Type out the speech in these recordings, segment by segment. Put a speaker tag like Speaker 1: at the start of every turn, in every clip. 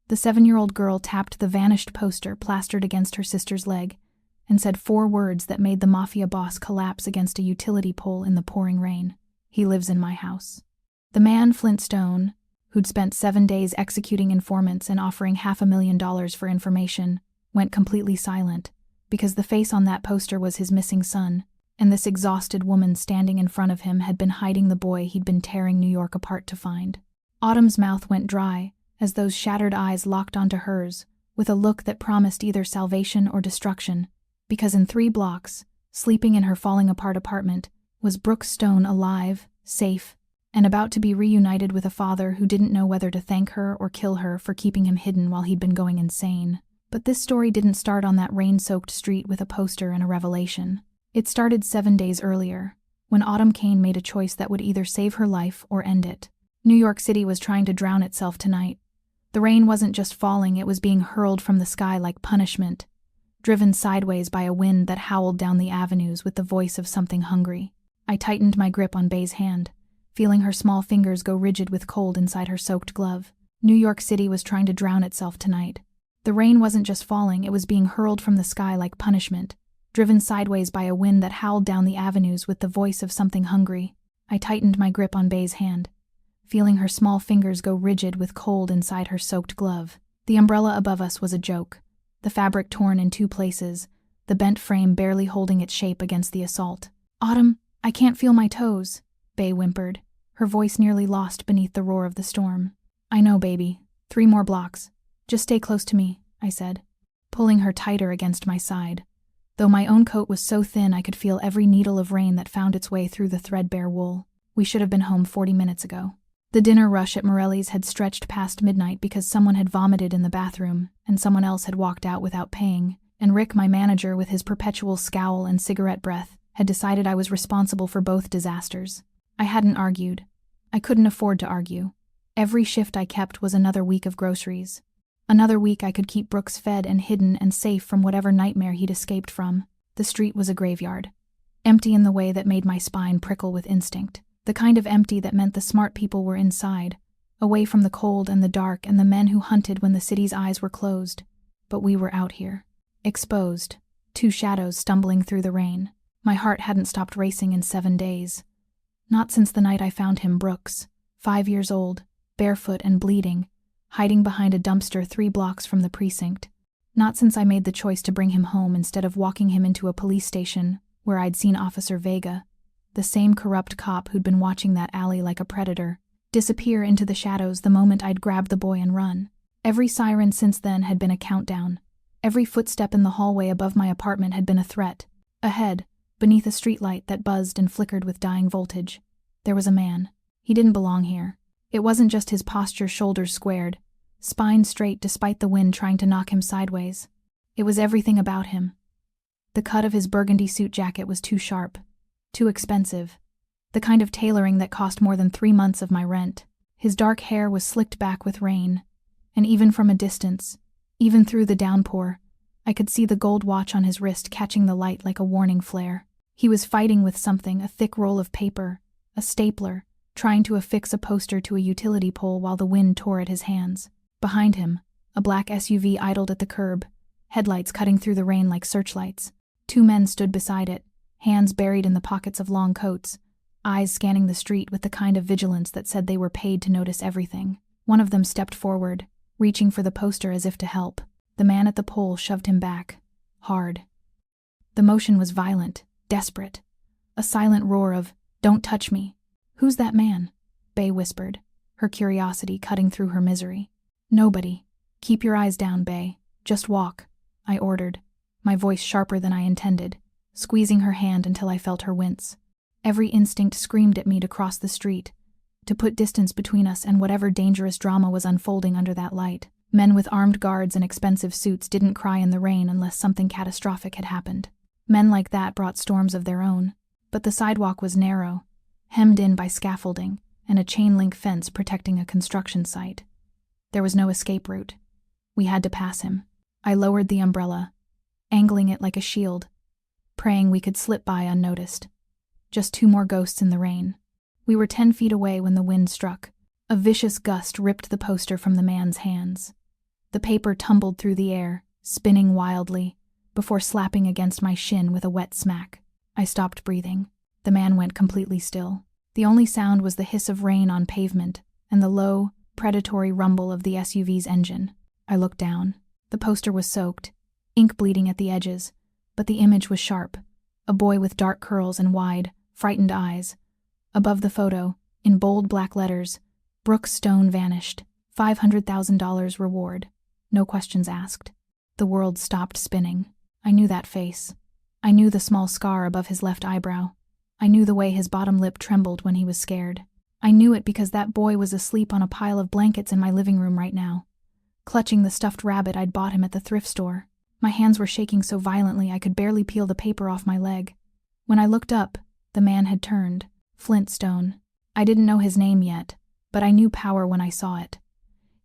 Speaker 1: The 7-year-old girl tapped the vanished poster plastered against her sister's leg and said 4 words that made the Mafia Boss collapse against a utility pole in the pouring rain. He lives in my house. The man, Flintstone, who'd spent 7 days executing informants and offering $500,000 for information, went completely silent because the face on that poster was his missing son, and this exhausted woman standing in front of him had been hiding the boy he'd been tearing New York apart to find. Autumn's mouth went dry as those shattered eyes locked onto hers with a look that promised either salvation or destruction, because in 3 blocks, sleeping in her falling-apart apartment, was Brooke Stone alive, safe, and about to be reunited with a father who didn't know whether to thank her or kill her for keeping him hidden while he'd been going insane. But this story didn't start on that rain-soaked street with a poster and a revelation. It started 7 days earlier, when Autumn Kane made a choice that would either save her life or end it. New York City was trying to drown itself tonight. The rain wasn't just falling, it was being hurled from the sky like punishment, driven sideways by a wind that howled down the avenues with the voice of something hungry. I tightened my grip on Bae's hand, feeling her small fingers go rigid with cold inside her soaked glove. New York City was trying to drown itself tonight. The rain wasn't just falling, it was being hurled from the sky like punishment, driven sideways by a wind that howled down the avenues with the voice of something hungry. I tightened my grip on Bae's hand, feeling her small fingers go rigid with cold inside her soaked glove. The umbrella above us was a joke, the fabric torn in 2 places, the bent frame barely holding its shape against the assault. "Autumn, I can't feel my toes," Bae whimpered, her voice nearly lost beneath the roar of the storm. "I know, baby. 3 more blocks. Just stay close to me," I said, pulling her tighter against my side, though my own coat was so thin I could feel every needle of rain that found its way through the threadbare wool. We should have been home 40 minutes ago. The dinner rush at Morelli's had stretched past midnight because someone had vomited in the bathroom, and someone else had walked out without paying, and Rick, my manager, with his perpetual scowl and cigarette breath, had decided I was responsible for both disasters. I hadn't argued. I couldn't afford to argue. Every shift I kept was another week of groceries. Another week I could keep Brooks fed and hidden and safe from whatever nightmare he'd escaped from. The street was a graveyard, empty in the way that made my spine prickle with instinct. The kind of empty that meant the smart people were inside, away from the cold and the dark and the men who hunted when the city's eyes were closed. But we were out here, exposed, 2 shadows stumbling through the rain. My heart hadn't stopped racing in 7 days. Not since the night I found him, Brooks, 5 years old, barefoot and bleeding, hiding behind a dumpster 3 blocks from the precinct. Not since I made the choice to bring him home instead of walking him into a police station where I'd seen Officer Vega, the same corrupt cop who'd been watching that alley like a predator, disappear into the shadows the moment I'd grabbed the boy and run. Every siren since then had been a countdown. Every footstep in the hallway above my apartment had been a threat. Ahead, beneath a streetlight that buzzed and flickered with dying voltage, there was a man. He didn't belong here. It wasn't just his posture, shoulders squared, spine straight despite the wind trying to knock him sideways. It was everything about him. The cut of his burgundy suit jacket was too sharp, too expensive, the kind of tailoring that cost more than 3 months of my rent. His dark hair was slicked back with rain, and even from a distance, even through the downpour, I could see the gold watch on his wrist catching the light like a warning flare. He was fighting with something, a thick roll of paper, a stapler, trying to affix a poster to a utility pole while the wind tore at his hands. Behind him, a black SUV idled at the curb, headlights cutting through the rain like searchlights. 2 men stood beside it, hands buried in the pockets of long coats, eyes scanning the street with the kind of vigilance that said they were paid to notice everything. One of them stepped forward, reaching for the poster as if to help. The man at the pole shoved him back, hard. The motion was violent, desperate. A silent roar of, "Don't touch me." "Who's that man?" Bae whispered, her curiosity cutting through her misery. "Nobody. Keep your eyes down, Bae. Just walk," I ordered, my voice sharper than I intended, squeezing her hand until I felt her wince. Every instinct screamed at me to cross the street, to put distance between us and whatever dangerous drama was unfolding under that light. Men with armed guards and expensive suits didn't cry in the rain unless something catastrophic had happened. Men like that brought storms of their own. But the sidewalk was narrow, hemmed in by scaffolding and a chain-link fence protecting a construction site. There was no escape route. We had to pass him. I lowered the umbrella, angling it like a shield, praying we could slip by unnoticed. Just 2 more ghosts in the rain. We were 10 feet away when the wind struck. A vicious gust ripped the poster from the man's hands. The paper tumbled through the air, spinning wildly, before slapping against my shin with a wet smack. I stopped breathing. The man went completely still. The only sound was the hiss of rain on pavement and the low, predatory rumble of the SUV's engine. I looked down. The poster was soaked, ink bleeding at the edges, but the image was sharp. A boy with dark curls and wide, frightened eyes. Above the photo, in bold black letters, Brooke Stone vanished. $500,000 reward. No questions asked. The world stopped spinning. I knew that face. I knew the small scar above his left eyebrow. I knew the way his bottom lip trembled when he was scared. I knew it because that boy was asleep on a pile of blankets in my living room right now, clutching the stuffed rabbit I'd bought him at the thrift store. My hands were shaking so violently I could barely peel the paper off my leg. When I looked up, the man had turned. Flint Stone. I didn't know his name yet, but I knew power when I saw it.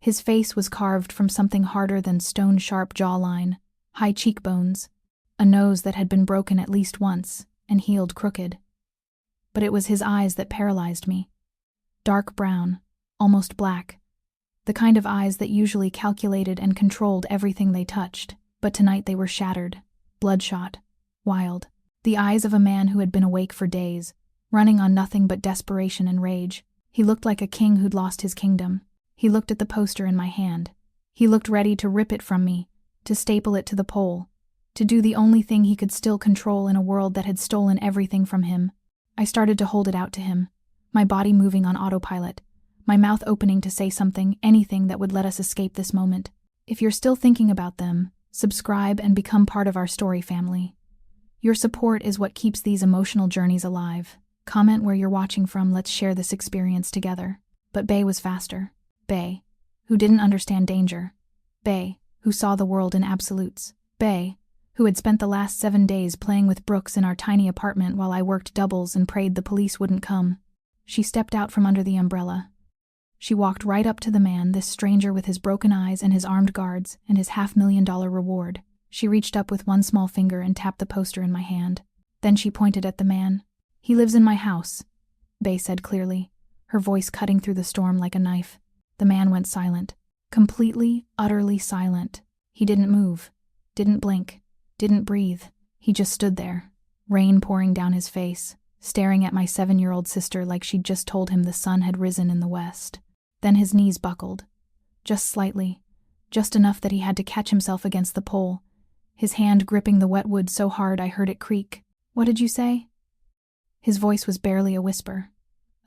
Speaker 1: His face was carved from something harder than stone-sharp jawline, high cheekbones, a nose that had been broken at least once and healed crooked. But it was his eyes that paralyzed me. Dark brown, almost black. The kind of eyes that usually calculated and controlled everything they touched, but tonight they were shattered, bloodshot, wild. The eyes of a man who had been awake for days, running on nothing but desperation and rage. He looked like a king who'd lost his kingdom. He looked at the poster in my hand. He looked ready to rip it from me, to staple it to the pole, to do the only thing he could still control in a world that had stolen everything from him. I started to hold it out to him, my body moving on autopilot, my mouth opening to say something, anything that would let us escape this moment. If you're still thinking about them, subscribe and become part of our story family. Your support is what keeps these emotional journeys alive. Comment where you're watching from, let's share this experience together. But Bay was faster. Bay, who didn't understand danger. Bay, who saw the world in absolutes. Bay, who had spent the last 7 days playing with Brooks in our tiny apartment while I worked doubles and prayed the police wouldn't come. She stepped out from under the umbrella. She walked right up to the man, this stranger with his broken eyes and his armed guards and his $500,000 reward. She reached up with one small finger and tapped the poster in my hand. Then she pointed at the man. "He lives in my house," Bay said clearly, her voice cutting through the storm like a knife. The man went silent. Completely, utterly silent. He didn't move, didn't blink, didn't breathe. He just stood there, rain pouring down his face, staring at my 7-year-old sister like she'd just told him the sun had risen in the west. Then his knees buckled. Just slightly, just enough that he had to catch himself against the pole, his hand gripping the wet wood so hard I heard it creak. "What did you say?" His voice was barely a whisper.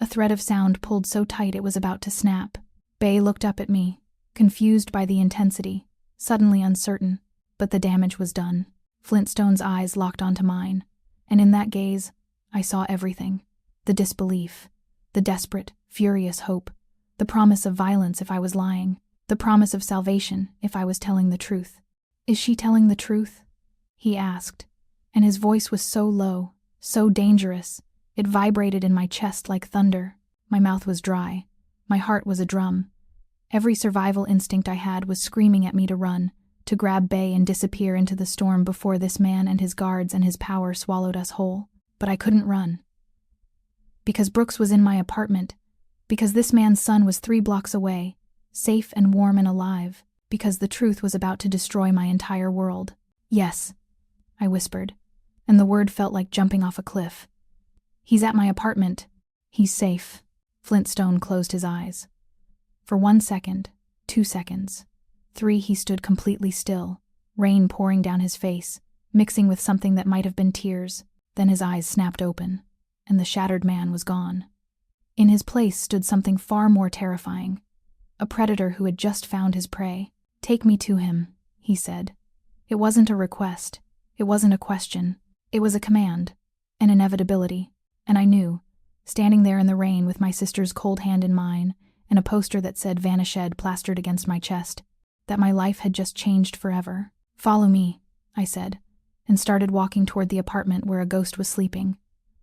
Speaker 1: A thread of sound pulled so tight it was about to snap. Bay looked up at me, confused by the intensity, suddenly uncertain, but the damage was done. Flintstone's eyes locked onto mine, and in that gaze, I saw everything. The disbelief, the desperate, furious hope, the promise of violence if I was lying, the promise of salvation if I was telling the truth. "Is she telling the truth?" he asked, and his voice was so low, so dangerous, it vibrated in my chest like thunder. My mouth was dry. My heart was a drum. Every survival instinct I had was screaming at me to run, to grab Bay and disappear into the storm before this man and his guards and his power swallowed us whole. But I couldn't run. Because Brooks was in my apartment, because this man's son was 3 blocks away, safe and warm and alive, because the truth was about to destroy my entire world. "Yes," I whispered, and the word felt like jumping off a cliff. "He's at my apartment. He's safe." Flintstone closed his eyes. For 1 second, 2 seconds, 3, he stood completely still, rain pouring down his face, mixing with something that might have been tears. Then his eyes snapped open, and the shattered man was gone. In his place stood something far more terrifying, a predator who had just found his prey. "Take me to him," he said. It wasn't a request. It wasn't a question. It was a command, an inevitability, and I knew, standing there in the rain with my sister's cold hand in mine and a poster that said "Vanished" plastered against my chest, that my life had just changed forever. "Follow me," I said, and started walking toward the apartment where a ghost was sleeping,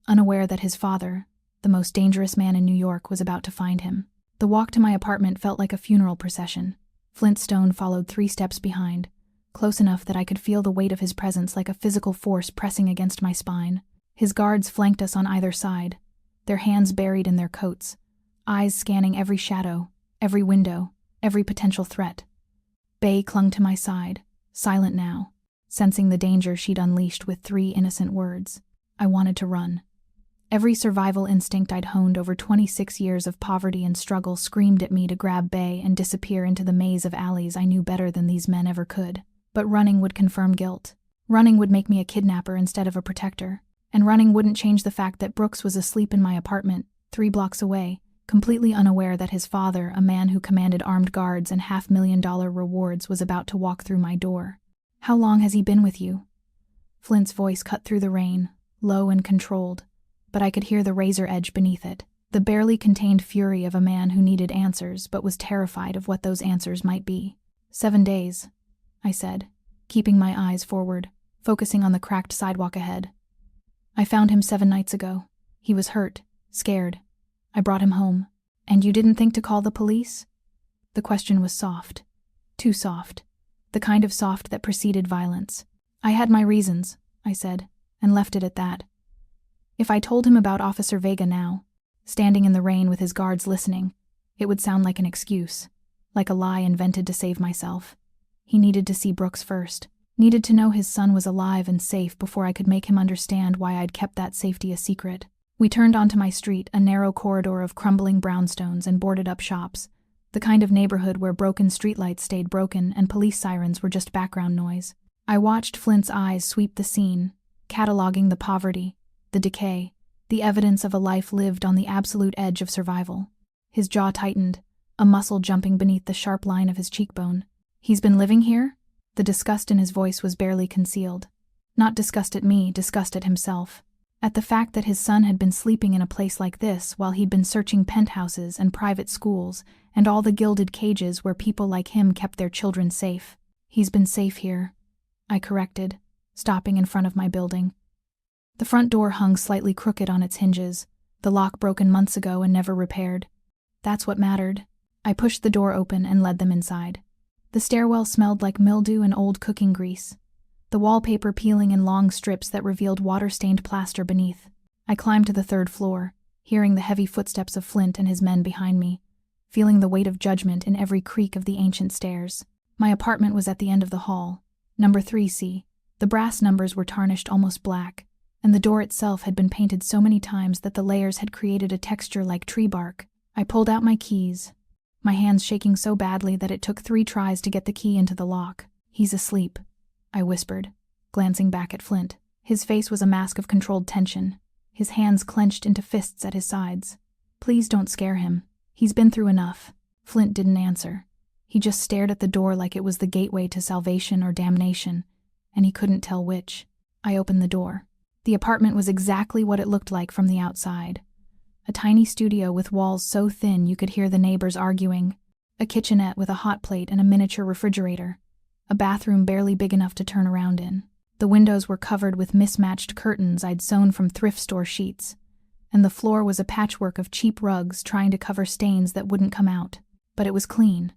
Speaker 1: unaware that his father, the most dangerous man in New York, was about to find him. The walk to my apartment felt like a funeral procession. Flintstone followed 3 steps behind, close enough that I could feel the weight of his presence like a physical force pressing against my spine. His guards flanked us on either side, their hands buried in their coats, eyes scanning every shadow, every window, every potential threat. Bay clung to my side, silent now, sensing the danger she'd unleashed with 3 innocent words. I wanted to run. Every survival instinct I'd honed over 26 years of poverty and struggle screamed at me to grab Bay and disappear into the maze of alleys I knew better than these men ever could. But running would confirm guilt. Running would make me a kidnapper instead of a protector. And running wouldn't change the fact that Brooks was asleep in my apartment, 3 blocks away, completely unaware that his father, a man who commanded armed guards and $500,000 rewards, was about to walk through my door. "How long has he been with you?" Flint's voice cut through the rain, low and controlled, but I could hear the razor edge beneath it, the barely contained fury of a man who needed answers but was terrified of what those answers might be. 7 days, I said, keeping my eyes forward, focusing on the cracked sidewalk ahead. "I found him 7 nights ago. He was hurt, scared. I brought him home." "And you didn't think to call the police?" The question was soft. Too soft. The kind of soft that preceded violence. "I had my reasons," I said, and left it at that. If I told him about Officer Vega now, standing in the rain with his guards listening, it would sound like an excuse, like a lie invented to save myself. He needed to see Brooks first, needed to know his son was alive and safe before I could make him understand why I'd kept that safety a secret. We turned onto my street, a narrow corridor of crumbling brownstones and boarded-up shops, the kind of neighborhood where broken streetlights stayed broken and police sirens were just background noise. I watched Flint's eyes sweep the scene, cataloging the poverty, the decay, the evidence of a life lived on the absolute edge of survival. His jaw tightened, a muscle jumping beneath the sharp line of his cheekbone. "He's been living here?" The disgust in his voice was barely concealed. Not disgust at me, disgust at himself. At the fact that his son had been sleeping in a place like this while he'd been searching penthouses and private schools and all the gilded cages where people like him kept their children safe. "He's been safe here," I corrected, stopping in front of my building. The front door hung slightly crooked on its hinges, the lock broken months ago and never repaired. That's what mattered. I pushed the door open and led them inside. The stairwell smelled like mildew and old cooking grease, the wallpaper peeling in long strips that revealed water-stained plaster beneath. I climbed to the 3rd floor, hearing the heavy footsteps of Flint and his men behind me, feeling the weight of judgment in every creak of the ancient stairs. My apartment was at the end of the hall, number 3C. The brass numbers were tarnished almost black, and the door itself had been painted so many times that the layers had created a texture like tree bark. I pulled out my keys, my hands shaking so badly that it took 3 tries to get the key into the lock. "He's asleep," I whispered, glancing back at Flint. His face was a mask of controlled tension, his hands clenched into fists at his sides. "Please don't scare him. He's been through enough." Flint didn't answer. He just stared at the door like it was the gateway to salvation or damnation, and he couldn't tell which. I opened the door. The apartment was exactly what it looked like from the outside. A tiny studio with walls so thin you could hear the neighbors arguing, a kitchenette with a hot plate and a miniature refrigerator, a bathroom barely big enough to turn around in. The windows were covered with mismatched curtains I'd sewn from thrift store sheets, and the floor was a patchwork of cheap rugs trying to cover stains that wouldn't come out. But it was clean,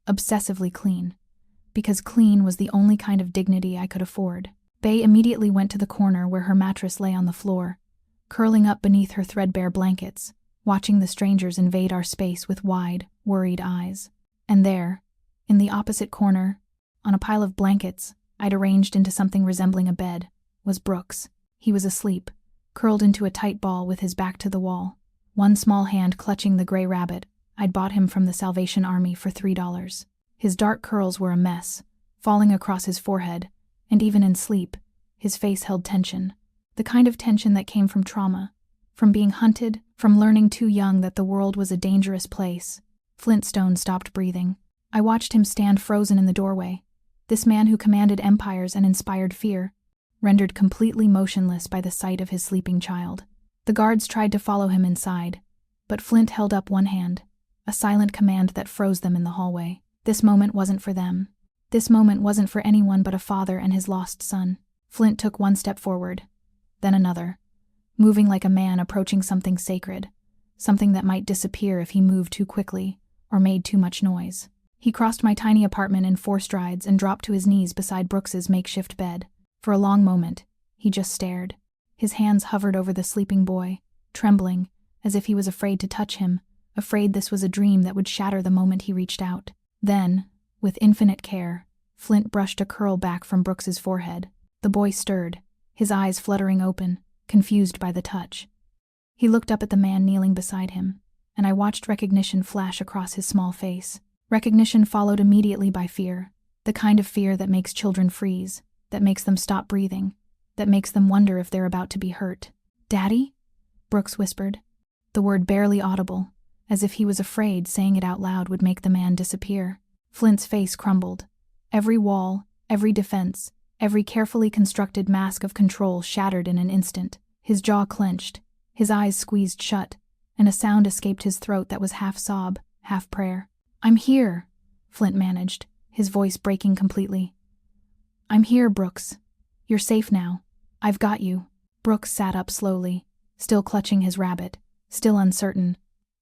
Speaker 1: obsessively clean, because clean was the only kind of dignity I could afford. Bay immediately went to the corner where her mattress lay on the floor, curling up beneath her threadbare blankets, watching the strangers invade our space with wide, worried eyes. And there, in the opposite corner, on a pile of blankets I'd arranged into something resembling a bed, was Brooks. He was asleep, curled into a tight ball with his back to the wall, one small hand clutching the gray rabbit I'd bought him from the Salvation Army for $3. His dark curls were a mess, falling across his forehead, and even in sleep, his face held tension. The kind of tension that came from trauma, from being hunted, from learning too young that the world was a dangerous place. Flintstone stopped breathing. I watched him stand frozen in the doorway, this man who commanded empires and inspired fear, rendered completely motionless by the sight of his sleeping child. The guards tried to follow him inside, but Flint held up one hand, a silent command that froze them in the hallway. This moment wasn't for them. This moment wasn't for anyone but a father and his lost son. Flint took one step forward, then another, moving like a man approaching something sacred, something that might disappear if he moved too quickly or made too much noise. He crossed my tiny apartment in 4 strides and dropped to his knees beside Brooks's makeshift bed. For a long moment, he just stared. His hands hovered over the sleeping boy, trembling, as if he was afraid to touch him, afraid this was a dream that would shatter the moment he reached out. Then, With infinite care, Flint brushed a curl back from Brooks's forehead. The boy stirred, his eyes fluttering open, confused by the touch. He looked up at the man kneeling beside him, and I watched recognition flash across his small face. Recognition followed immediately by fear, the kind of fear that makes children freeze, that makes them stop breathing, that makes them wonder if they're about to be hurt. "Daddy?" Brooks whispered, the word barely audible, as if he was afraid saying it out loud would make the man disappear. Flint's face crumbled. Every wall, every defense, every carefully constructed mask of control shattered in an instant. His jaw clenched, his eyes squeezed shut, and a sound escaped his throat that was half sob, half prayer. "I'm here," Flint managed, his voice breaking completely. "I'm here, Brooks. You're safe now. I've got you." Brooks sat up slowly, still clutching his rabbit, still uncertain.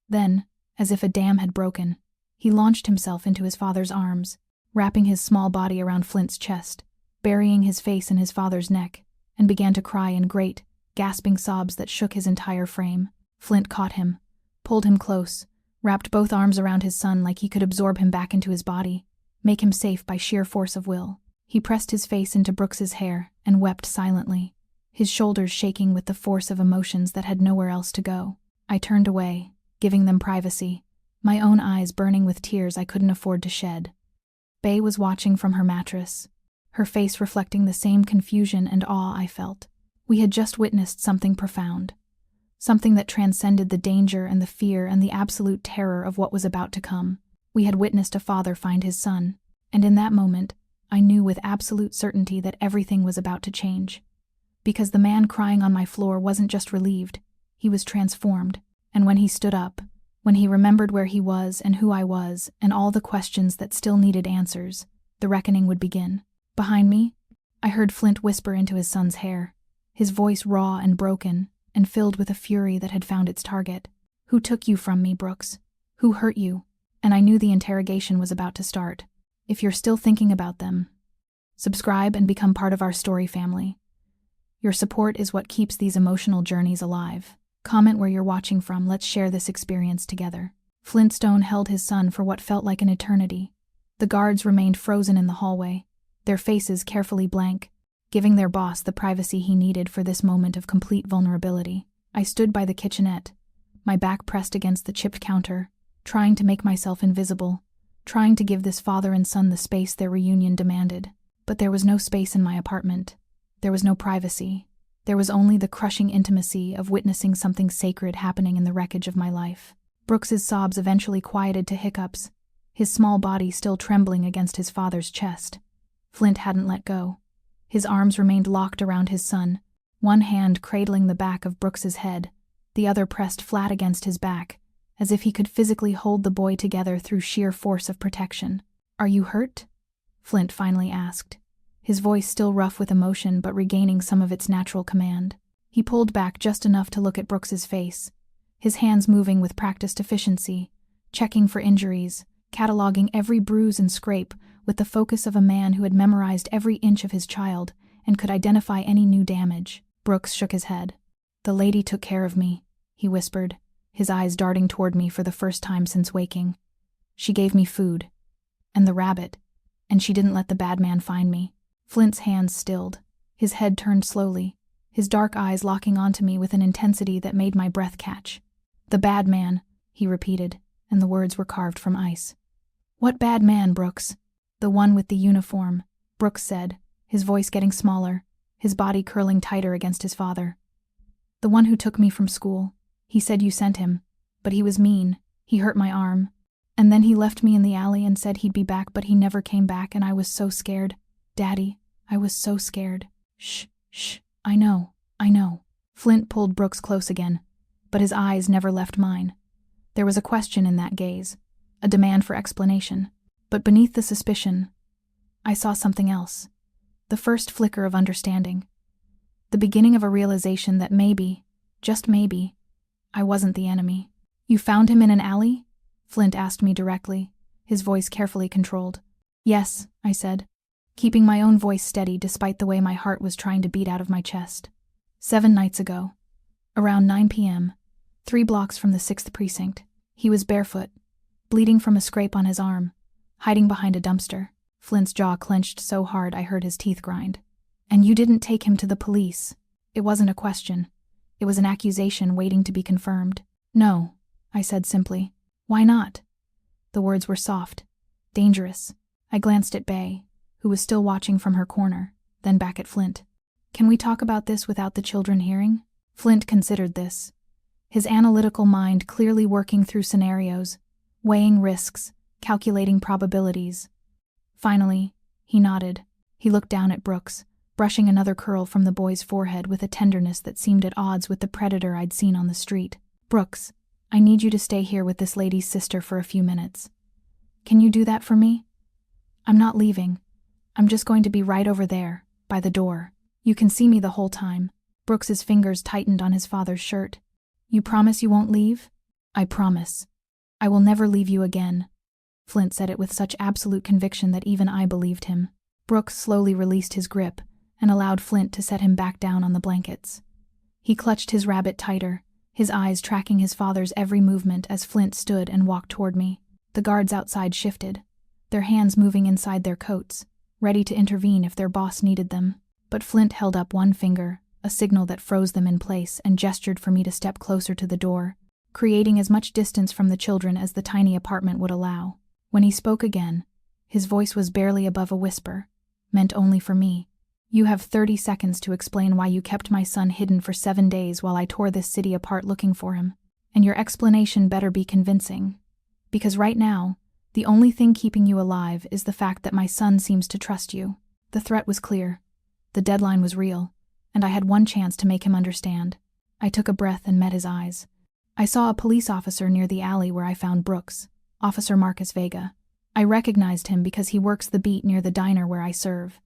Speaker 1: Then, as if a dam had broken, he launched himself into his father's arms, wrapping his small body around Flint's chest, burying his face in his father's neck, and began to cry in great, gasping sobs that shook his entire frame. Flint caught him, pulled him close, wrapped both arms around his son like he could absorb him back into his body, make him safe by sheer force of will. He pressed his face into Brooks's hair and wept silently, his shoulders shaking with the force of emotions that had nowhere else to go. I turned away, giving them privacy, my own eyes burning with tears I couldn't afford to shed. Bae was watching from her mattress, her face reflecting the same confusion and awe I felt. We had just witnessed something profound, something that transcended the danger and the fear and the absolute terror of what was about to come. We had witnessed a father find his son, and in that moment, I knew with absolute certainty that everything was about to change. Because the man crying on my floor wasn't just relieved, he was transformed, and when he stood up, when he remembered where he was and who I was and all the questions that still needed answers, the reckoning would begin. Behind me, I heard Flint whisper into his son's hair, his voice raw and broken, and filled with a fury that had found its target. "Who took you from me, Brooks? Who hurt you?" And I knew the interrogation was about to start. If you're still thinking about them, subscribe and become part of our story family. Your support is what keeps these emotional journeys alive. Comment where you're watching from. Let's share this experience together. Flintstone held his son for what felt like an eternity. The guards remained frozen in the hallway, their faces carefully blank, giving their boss the privacy he needed for this moment of complete vulnerability. I stood by the kitchenette, my back pressed against the chipped counter, trying to make myself invisible, trying to give this father and son the space their reunion demanded. But there was no space in my apartment. There was no privacy. There was only the crushing intimacy of witnessing something sacred happening in the wreckage of my life. Brooks's sobs eventually quieted to hiccups, his small body still trembling against his father's chest. Flint hadn't let go. His arms remained locked around his son, one hand cradling the back of Brooks's head, the other pressed flat against his back, as if he could physically hold the boy together through sheer force of protection. "Are you hurt?" Flint finally asked, his voice still rough with emotion but regaining some of its natural command. He pulled back just enough to look at Brooks's face, his hands moving with practiced efficiency, checking for injuries, cataloging every bruise and scrape with the focus of a man who had memorized every inch of his child and could identify any new damage. Brooks shook his head. "The lady took care of me," he whispered, his eyes darting toward me for the first time since waking. "She gave me food. And the rabbit. And she didn't let the bad man find me." Flint's hands stilled, his head turned slowly, his dark eyes locking onto me with an intensity that made my breath catch. "The bad man," he repeated, and the words were carved from ice. "What bad man, Brooks?" "The one with the uniform," Brooks said, his voice getting smaller, his body curling tighter against his father. "The one who took me from school. He said you sent him, but he was mean, he hurt my arm. And then he left me in the alley and said he'd be back, but he never came back, and I was so scared. Daddy, I was so scared." Shh, I know. Flint pulled Brooks close again, but his eyes never left mine. There was a question in that gaze, a demand for explanation. But beneath the suspicion, I saw something else. The first flicker of understanding. The beginning of a realization that maybe, just maybe, I wasn't the enemy. "You found him in an alley?" Flint asked me directly, his voice carefully controlled. "Yes," I said, keeping my own voice steady despite the way my heart was trying to beat out of my chest. 7 nights ago, around 9 p.m., 3 blocks from the 6th precinct. He was barefoot, bleeding from a scrape on his arm, hiding behind a dumpster. Flint's jaw clenched so hard I heard his teeth grind. And you didn't take him to the police? It wasn't a question. It was an accusation waiting to be confirmed. No, I said simply. Why not? The words were soft, dangerous. I glanced at Bay, who was still watching from her corner, then back at Flint. Can we talk about this without the children hearing? Flint considered this, his analytical mind clearly working through scenarios, weighing risks, calculating probabilities. Finally, he nodded. He looked down at Brooks, brushing another curl from the boy's forehead with a tenderness that seemed at odds with the predator I'd seen on the street. Brooks, I need you to stay here with this lady's sister for a few minutes. Can you do that for me? I'm not leaving. I'm just going to be right over there, by the door. You can see me the whole time. Brooks's fingers tightened on his father's shirt. You promise you won't leave? I promise. I will never leave you again. Flint said it with such absolute conviction that even I believed him. Brooks slowly released his grip and allowed Flint to set him back down on the blankets. He clutched his rabbit tighter, his eyes tracking his father's every movement as Flint stood and walked toward me. The guards outside shifted, their hands moving inside their coats, ready to intervene if their boss needed them. But Flint held up one finger, a signal that froze them in place, and gestured for me to step closer to the door, creating as much distance from the children as the tiny apartment would allow. When he spoke again, his voice was barely above a whisper, meant only for me. You have 30 seconds to explain why you kept my son hidden for 7 days while I tore this city apart looking for him. And your explanation better be convincing. Because right now, the only thing keeping you alive is the fact that my son seems to trust you. The threat was clear. The deadline was real, and I had one chance to make him understand. I took a breath and met his eyes. I saw a police officer near the alley where I found Brooks, Officer Marcus Vega. I recognized him because he works the beat near the diner where I serve.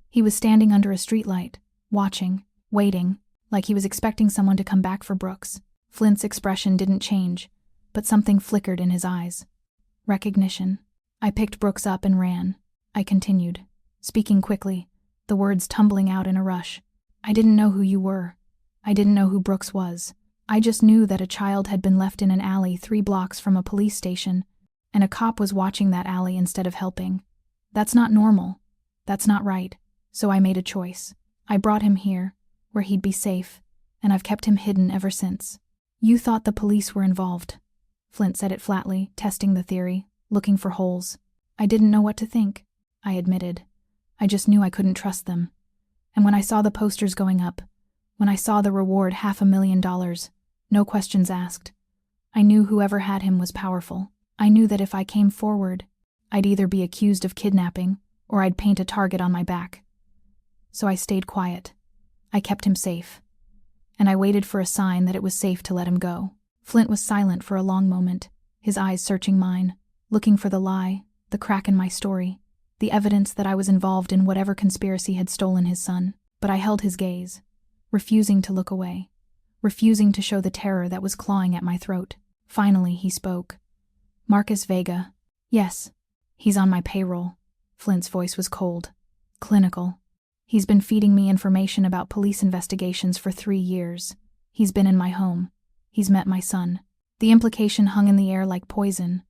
Speaker 1: He was standing under a streetlight, watching, waiting, like he was expecting someone to come back for Brooks. Flint's expression didn't change, but something flickered in his eyes. Recognition. I picked Brooks up and ran. I continued, speaking quickly, the words tumbling out in a rush. I didn't know who you were. I didn't know who Brooks was. I just knew that a child had been left in an alley 3 blocks from a police station, and a cop was watching that alley instead of helping. That's not normal. That's not right. So I made a choice. I brought him here, where he'd be safe, and I've kept him hidden ever since. You thought the police were involved. Flint said it flatly, testing the theory, looking for holes. I didn't know what to think, I admitted. I just knew I couldn't trust them. And when I saw the posters going up, when I saw the reward $500,000, no questions asked, I knew whoever had him was powerful. I knew that if I came forward, I'd either be accused of kidnapping or I'd paint a target on my back. So I stayed quiet. I kept him safe. And I waited for a sign that it was safe to let him go. Flint was silent for a long moment, his eyes searching mine, looking for the lie, the crack in my story, the evidence that I was involved in whatever conspiracy had stolen his son. But I held his gaze, refusing to look away, refusing to show the terror that was clawing at my throat. Finally, he spoke. Marcus Vega. Yes, he's on my payroll. Flint's voice was cold, clinical. He's been feeding me information about police investigations for 3 years. He's been in my home. He's met my son. The implication hung in the air like poison.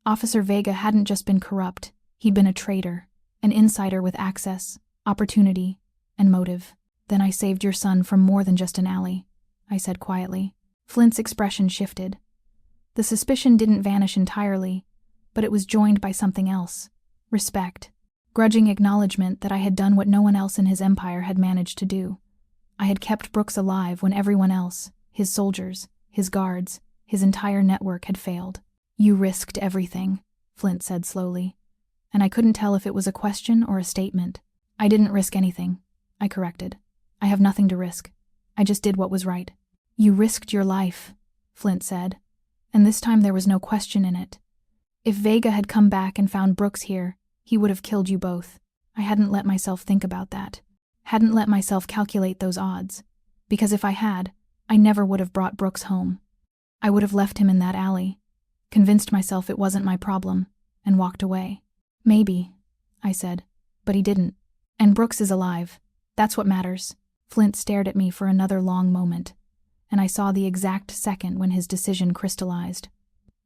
Speaker 1: Officer Vega hadn't just been corrupt. He'd been a traitor, an insider with access, opportunity, and motive. Then I saved your son from more than just an alley, I said quietly. Flint's expression shifted. The suspicion didn't vanish entirely, but it was joined by something else. Respect. Grudging acknowledgement that I had done what no one else in his empire had managed to do. I had kept Brooks alive when everyone else, his soldiers, his guards, his entire network had failed. You risked everything, Flint said slowly, and I couldn't tell if it was a question or a statement. I didn't risk anything, I corrected. I have nothing to risk. I just did what was right. You risked your life, Flint said, and this time there was no question in it. If Vega had come back and found Brooks here, he would have killed you both. I hadn't let myself think about that. Hadn't let myself calculate those odds. Because if I had, I never would have brought Brooks home. I would have left him in that alley, convinced myself it wasn't my problem, and walked away. Maybe, I said, but he didn't. And Brooks is alive. That's what matters. Flint stared at me for another long moment, and I saw the exact second when his decision crystallized.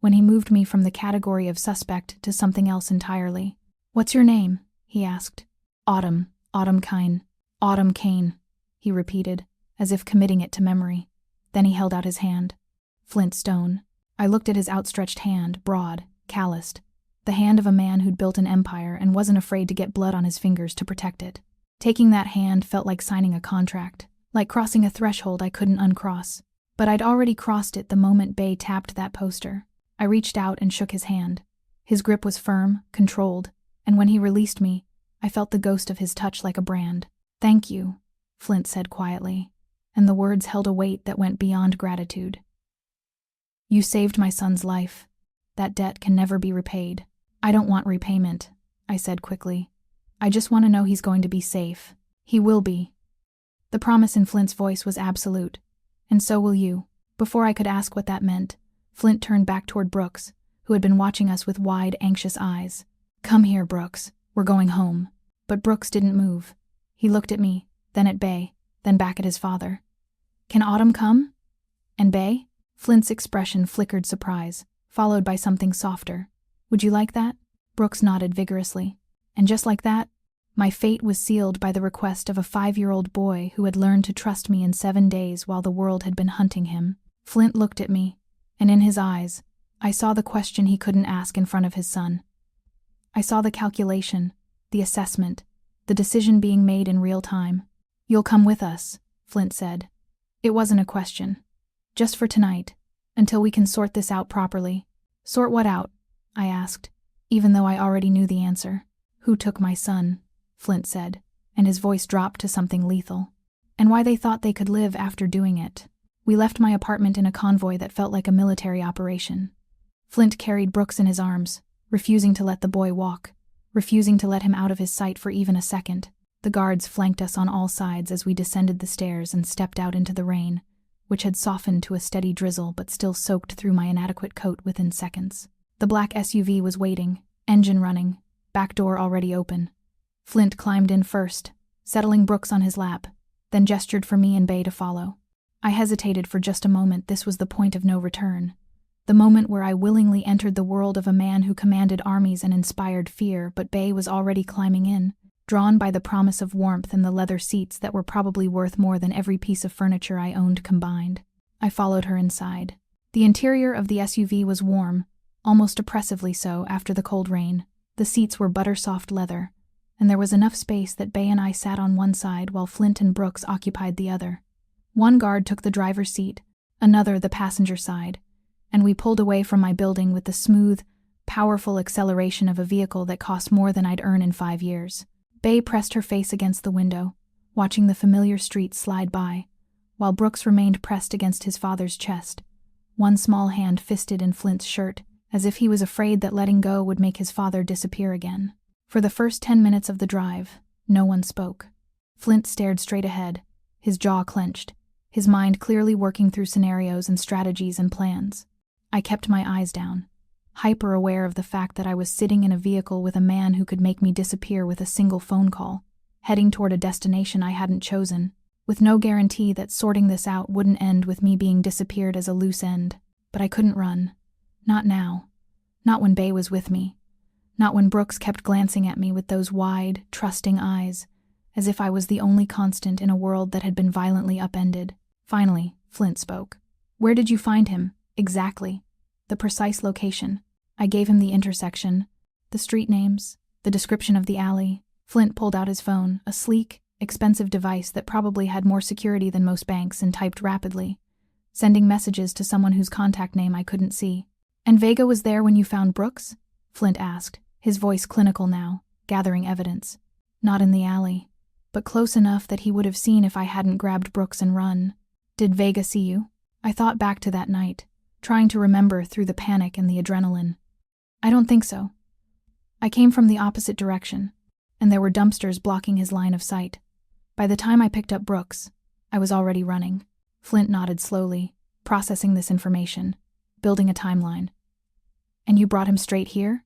Speaker 1: when he moved me from the category of suspect to something else entirely. "What's your name?" he asked. "Autumn, Autumn Kine. Autumn Kane," he repeated, as if committing it to memory. Then he held out his hand. "Flint Stone." I looked at his outstretched hand, broad, calloused. The hand of a man who'd built an empire and wasn't afraid to get blood on his fingers to protect it. Taking that hand felt like signing a contract, like crossing a threshold I couldn't uncross. But I'd already crossed it the moment Bay tapped that poster. I reached out and shook his hand. His grip was firm, controlled, and when he released me, I felt the ghost of his touch like a brand. "Thank you," Flint said quietly, and the words held a weight that went beyond gratitude. "You saved my son's life. That debt can never be repaid." "I don't want repayment," I said quickly. "I just want to know he's going to be safe." "He will be." The promise in Flint's voice was absolute. "And so will you." Before I could ask what that meant, Flint turned back toward Brooks, who had been watching us with wide, anxious eyes. "Come here, Brooks. We're going home." But Brooks didn't move. He looked at me, then at Bay, then back at his father. "Can Autumn come? And Bay?" Flint's expression flickered surprise, followed by something softer. "Would you like that?" Brooks nodded vigorously. And just like that, my fate was sealed by the request of a 5-year-old boy who had learned to trust me in 7 days while the world had been hunting him. Flint looked at me, and in his eyes, I saw the question he couldn't ask in front of his son. I saw the calculation, the assessment, the decision being made in real time. "You'll come with us," Flint said. "It wasn't a question. Just for tonight, until we can sort this out properly." "Sort what out?" I asked, even though I already knew the answer. "Who took my son," Flint said, and his voice dropped to something lethal. "And why they thought they could live after doing it." We left my apartment in a convoy that felt like a military operation. Flint carried Brooks in his arms, refusing to let the boy walk, refusing to let him out of his sight for even a second. The guards flanked us on all sides as we descended the stairs and stepped out into the rain, which had softened to a steady drizzle but still soaked through my inadequate coat within seconds. The black SUV was waiting, engine running, back door already open. Flint climbed in first, settling Brooks on his lap, then gestured for me and Bay to follow. I hesitated for just a moment. This was the point of no return. The moment where I willingly entered the world of a man who commanded armies and inspired fear, but Bay was already climbing in, drawn by the promise of warmth and the leather seats that were probably worth more than every piece of furniture I owned combined. I followed her inside. The interior of the SUV was warm, almost oppressively so after the cold rain. The seats were butter-soft leather, and there was enough space that Bay and I sat on one side while Flint and Brooks occupied the other. One guard took the driver's seat, another the passenger side, and we pulled away from my building with the smooth, powerful acceleration of a vehicle that cost more than I'd earn in 5 years. Bay pressed her face against the window, watching the familiar streets slide by, while Brooks remained pressed against his father's chest, one small hand fisted in Flint's shirt, as if he was afraid that letting go would make his father disappear again. For the first 10 minutes of the drive, no one spoke. Flint stared straight ahead, his jaw clenched, his mind clearly working through scenarios and strategies and plans. I kept my eyes down, hyper-aware of the fact that I was sitting in a vehicle with a man who could make me disappear with a single phone call, heading toward a destination I hadn't chosen, with no guarantee that sorting this out wouldn't end with me being disappeared as a loose end. But I couldn't run. Not now. Not when Bay was with me. Not when Brooks kept glancing at me with those wide, trusting eyes, as if I was the only constant in a world that had been violently upended. Finally, Flint spoke. "Where did you find him? Exactly. The precise location." I gave him the intersection, the street names, the description of the alley. Flint pulled out his phone, a sleek, expensive device that probably had more security than most banks, and typed rapidly, sending messages to someone whose contact name I couldn't see. "And Vega was there when you found Brooks?" Flint asked, his voice clinical now, gathering evidence. "Not in the alley, but close enough that he would have seen if I hadn't grabbed Brooks and run." "Did Vega see you?" I thought back to that night, trying to remember through the panic and the adrenaline. "I don't think so. I came from the opposite direction, and there were dumpsters blocking his line of sight. By the time I picked up Brooks, I was already running." Flint nodded slowly, processing this information, building a timeline. "And you brought him straight here?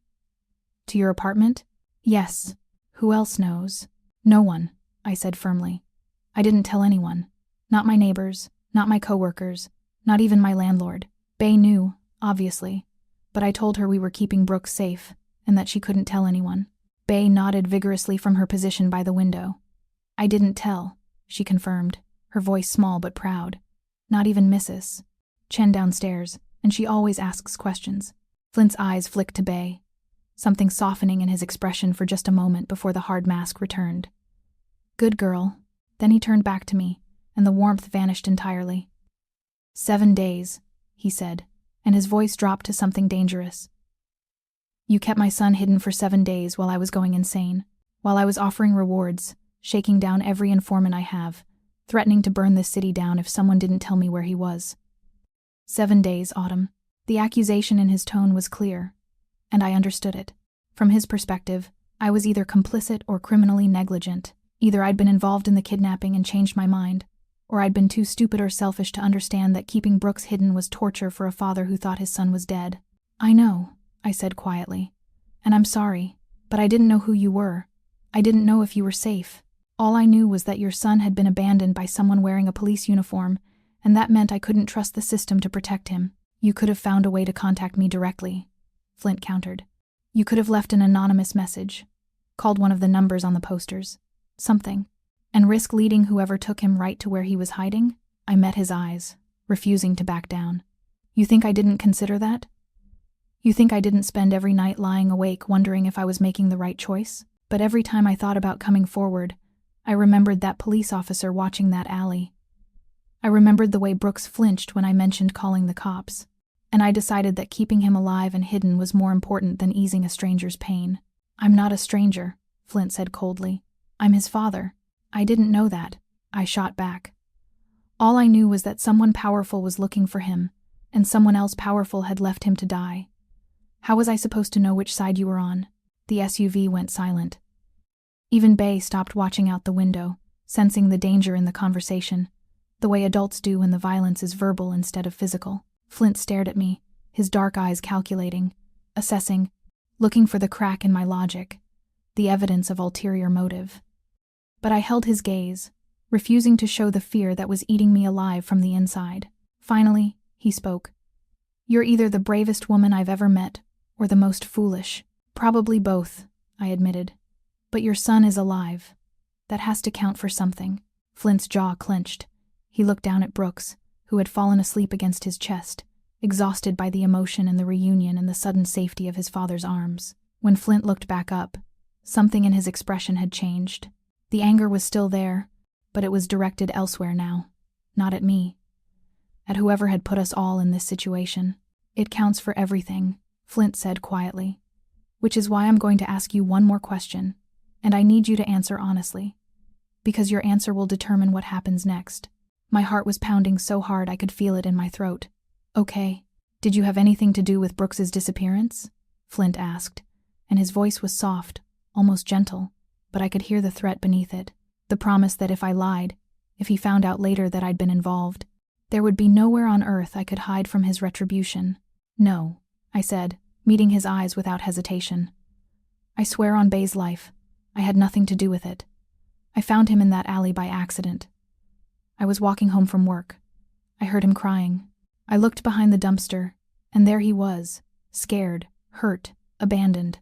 Speaker 1: To your apartment?" "Yes. Who else knows?" "No one," I said firmly. "I didn't tell anyone. Not my neighbors, not my coworkers, not even my landlord. Bay knew, obviously, but I told her we were keeping Brooks safe and that she couldn't tell anyone. Bay nodded vigorously from her position by the window. I didn't tell, she confirmed, her voice small but proud. Not even Mrs. Chen downstairs, and she always asks questions. Flint's eyes flicked to Bay, something softening in his expression for just a moment before the hard mask returned. Good girl. Then he turned back to me, and the warmth vanished entirely. 7 days, he said, and his voice dropped to something dangerous. You kept my son hidden for 7 days while I was going insane, while I was offering rewards, shaking down every informant I have, threatening to burn this city down if someone didn't tell me where he was. 7 days, Autumn. The accusation in his tone was clear, and I understood it. From his perspective, I was either complicit or criminally negligent. Either I'd been involved in the kidnapping and changed my mind, or I'd been too stupid or selfish to understand that keeping Brooks hidden was torture for a father who thought his son was dead. I know, I said quietly, and I'm sorry, but I didn't know who you were. I didn't know if you were safe. All I knew was that your son had been abandoned by someone wearing a police uniform, and that meant I couldn't trust the system to protect him. You could have found a way to contact me directly, Flint countered. You could have left an anonymous message, called one of the numbers on the posters, something, and risk leading whoever took him right to where he was hiding? I met his eyes, refusing to back down. You think I didn't consider that? You think I didn't spend every night lying awake wondering if I was making the right choice? But every time I thought about coming forward, I remembered that police officer watching that alley. I remembered the way Brooks flinched when I mentioned calling the cops, and I decided that keeping him alive and hidden was more important than easing a stranger's pain. I'm not a stranger, Flint said coldly. I'm his father. I didn't know that, I shot back. All I knew was that someone powerful was looking for him, and someone else powerful had left him to die. How was I supposed to know which side you were on? The SUV went silent. Even Bay stopped watching out the window, sensing the danger in the conversation, the way adults do when the violence is verbal instead of physical. Flint stared at me, his dark eyes calculating, assessing, looking for the crack in my logic, the evidence of ulterior motive. But I held his gaze, refusing to show the fear that was eating me alive from the inside. Finally, he spoke. You're either the bravest woman I've ever met, or the most foolish. Probably both, I admitted. But your son is alive. That has to count for something. Flint's jaw clenched. He looked down at Brooks, who had fallen asleep against his chest, exhausted by the emotion and the reunion and the sudden safety of his father's arms. When Flint looked back up, something in his expression had changed. The anger was still there, but it was directed elsewhere now. Not at me. At whoever had put us all in this situation. It counts for everything, Flint said quietly. Which is why I'm going to ask you one more question, and I need you to answer honestly. Because your answer will determine what happens next. My heart was pounding so hard I could feel it in my throat. Okay. Did you have anything to do with Brooks's disappearance? Flint asked, and his voice was soft, almost gentle, but I could hear the threat beneath it. The promise that if I lied, if he found out later that I'd been involved, there would be nowhere on earth I could hide from his retribution. No, I said, meeting his eyes without hesitation. I swear on Bay's life, I had nothing to do with it. I found him in that alley by accident. I was walking home from work. I heard him crying. I looked behind the dumpster, and there he was, scared, hurt, abandoned.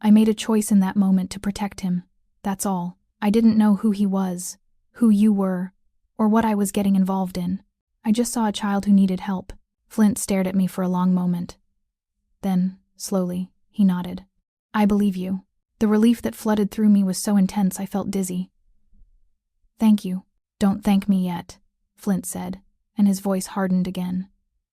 Speaker 1: I made a choice in that moment to protect him. That's all. I didn't know who he was, who you were, or what I was getting involved in. I just saw a child who needed help. Flint stared at me for a long moment. Then, slowly, he nodded. I believe you. The relief that flooded through me was so intense I felt dizzy. Thank you. Don't thank me yet, Flint said, and his voice hardened again.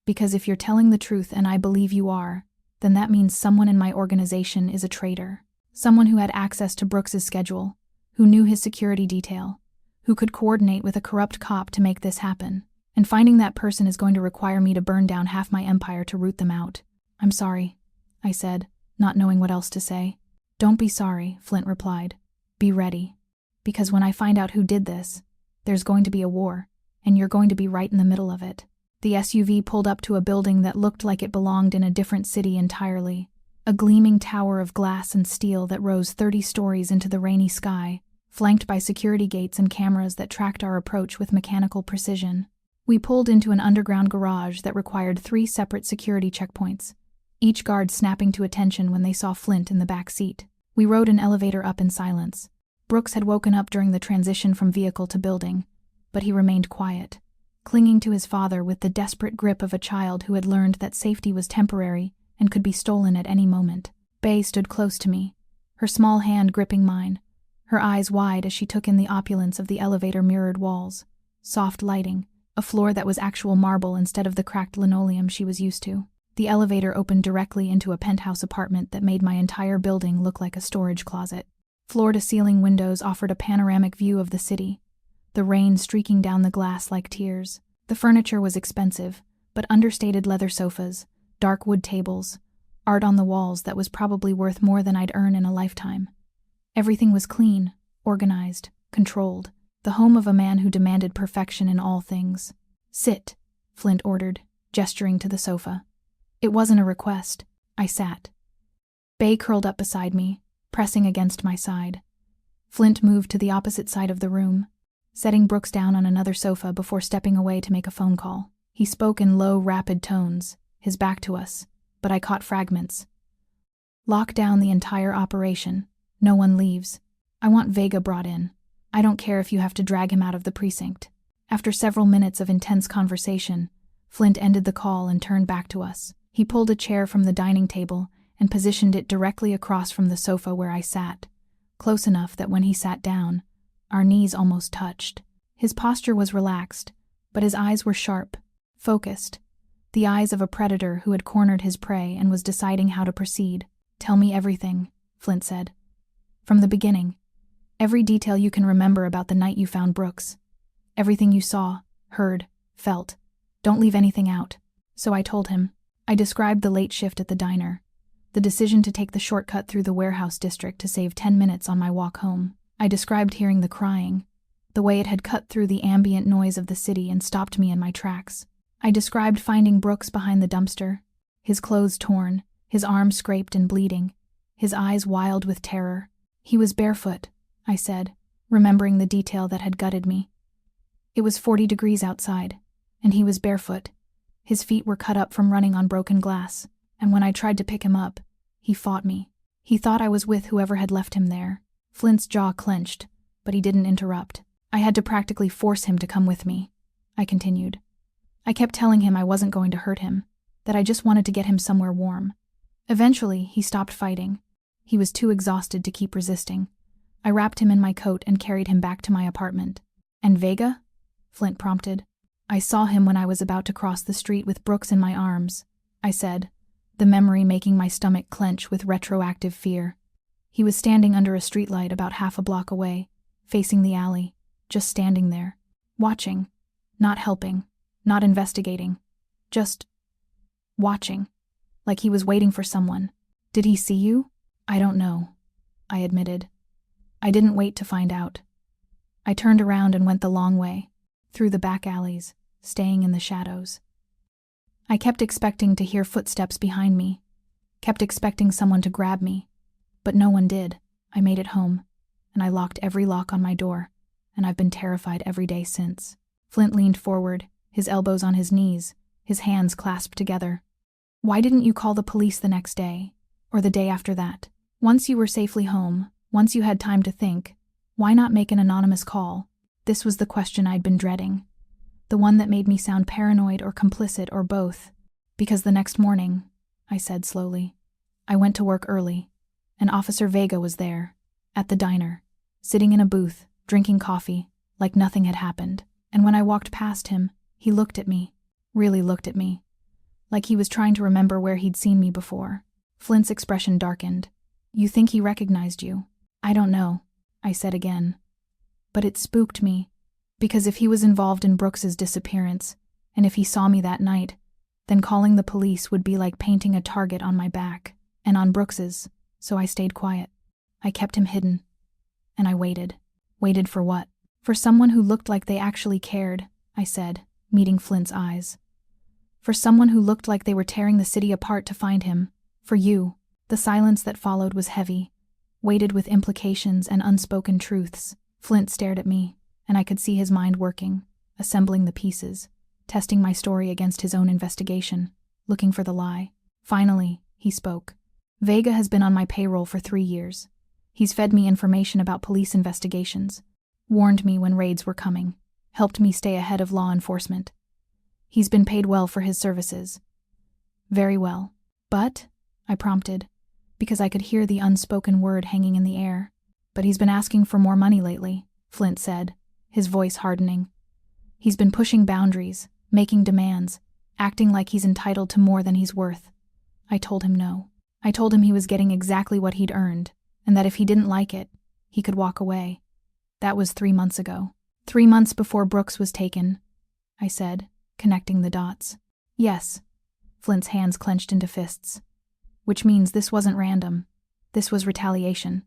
Speaker 1: Because if you're telling the truth and I believe you are, then that means someone in my organization is a traitor. Someone who had access to Brooks's schedule, who knew his security detail, who could coordinate with a corrupt cop to make this happen. And finding that person is going to require me to burn down half my empire to root them out. I'm sorry, I said, not knowing what else to say. Don't be sorry, Flint replied. Be ready. Because when I find out who did this, there's going to be a war, and you're going to be right in the middle of it. The SUV pulled up to a building that looked like it belonged in a different city entirely. A gleaming tower of glass and steel that rose 30 stories into the rainy sky, flanked by security gates and cameras that tracked our approach with mechanical precision. We pulled into an underground garage that required 3 separate security checkpoints, each guard snapping to attention when they saw Flint in the back seat. We rode an elevator up in silence. Brooks had woken up during the transition from vehicle to building, but he remained quiet, clinging to his father with the desperate grip of a child who had learned that safety was temporary and could be stolen at any moment. Bae stood close to me, her small hand gripping mine, her eyes wide as she took in the opulence of the elevator mirrored walls, soft lighting, a floor that was actual marble instead of the cracked linoleum she was used to. The elevator opened directly into a penthouse apartment that made my entire building look like a storage closet. Floor-to-ceiling windows offered a panoramic view of the city, the rain streaking down the glass like tears. The furniture was expensive, but understated leather sofas, dark wood tables, art on the walls that was probably worth more than I'd earn in a lifetime. Everything was clean, organized, controlled, the home of a man who demanded perfection in all things. "Sit," Flint ordered, gesturing to the sofa. It wasn't a request. I sat. Bae curled up beside me, pressing against my side. Flint moved to the opposite side of the room, setting Brooks down on another sofa before stepping away to make a phone call. He spoke in low, rapid tones, his back to us, but I caught fragments. "Lock down the entire operation. No one leaves. I want Vega brought in. I don't care if you have to drag him out of the precinct." After several minutes of intense conversation, Flint ended the call and turned back to us. He pulled a chair from the dining table and positioned it directly across from the sofa where I sat, close enough that when he sat down, our knees almost touched. His posture was relaxed, but his eyes were sharp, focused, the eyes of a predator who had cornered his prey and was deciding how to proceed. "Tell me everything," Flint said. "From the beginning. Every detail you can remember about the night you found Brooks. Everything you saw, heard, felt. Don't leave anything out." So I told him. I described the late shift at the diner, the decision to take the shortcut through the warehouse district to save 10 minutes on my walk home. I described hearing the crying, the way it had cut through the ambient noise of the city and stopped me in my tracks. I described finding Brooks behind the dumpster, his clothes torn, his arms scraped and bleeding, his eyes wild with terror. "He was barefoot," I said, remembering the detail that had gutted me. "It was 40 degrees outside, and he was barefoot. His feet were cut up from running on broken glass, and when I tried to pick him up, he fought me. He thought I was with whoever had left him there." Flint's jaw clenched, but he didn't interrupt. "I had to practically force him to come with me," I continued. "I kept telling him I wasn't going to hurt him, that I just wanted to get him somewhere warm. Eventually, he stopped fighting. He was too exhausted to keep resisting. I wrapped him in my coat and carried him back to my apartment." "And Vega?" Flint prompted. "I saw him when I was about to cross the street with Brooks in my arms," I said, the memory making my stomach clench with retroactive fear. "He was standing under a streetlight about half a block away, facing the alley, just standing there, watching, not helping, not investigating, just watching, like he was waiting for someone. Did he see you?" "I don't know," I admitted. I didn't wait to find out. I turned around and went the long way, through the back alleys, staying in the shadows. I kept expecting to hear footsteps behind me, kept expecting someone to grab me, but no one did. I made it home, and I locked every lock on my door, and I've been terrified every day since. Flint leaned forward, his elbows on his knees, his hands clasped together. "Why didn't you call the police the next day, or the day after that? Once you were safely home, once you had time to think, why not make an anonymous call?" This was the question I'd been dreading, the one that made me sound paranoid or complicit or both. "Because the next morning," I said slowly, "I went to work early, and Officer Vega was there, at the diner, sitting in a booth, drinking coffee, like nothing had happened. And when I walked past him, he looked at me, really looked at me, like he was trying to remember where he'd seen me before." Flint's expression darkened. "You think he recognized you?" "I don't know," I said again. "But it spooked me, because if he was involved in Brooks's disappearance, and if he saw me that night, then calling the police would be like painting a target on my back, and on Brooks's, so I stayed quiet. I kept him hidden. And I waited. Waited for what? For someone who looked like they actually cared," I said, meeting Flint's eyes. "For someone who looked like they were tearing the city apart to find him. For you." The silence that followed was heavy, weighted with implications and unspoken truths. Flint stared at me, and I could see his mind working, assembling the pieces, testing my story against his own investigation, looking for the lie. Finally, he spoke. Vega has been on my payroll for 3 years. He's fed me information about police investigations, warned me when raids were coming, helped me stay ahead of law enforcement. He's been paid well for his services. Very well. But, I prompted, because I could hear the unspoken word hanging in the air. But he's been asking for more money lately, Flint said, his voice hardening. He's been pushing boundaries, making demands, acting like he's entitled to more than he's worth. I told him no. I told him he was getting exactly what he'd earned, and that if he didn't like it, he could walk away. That was 3 months ago. 3 months before Brooks was taken, I said, connecting the dots. Yes. Flint's hands clenched into fists. Which means this wasn't random. This was retaliation.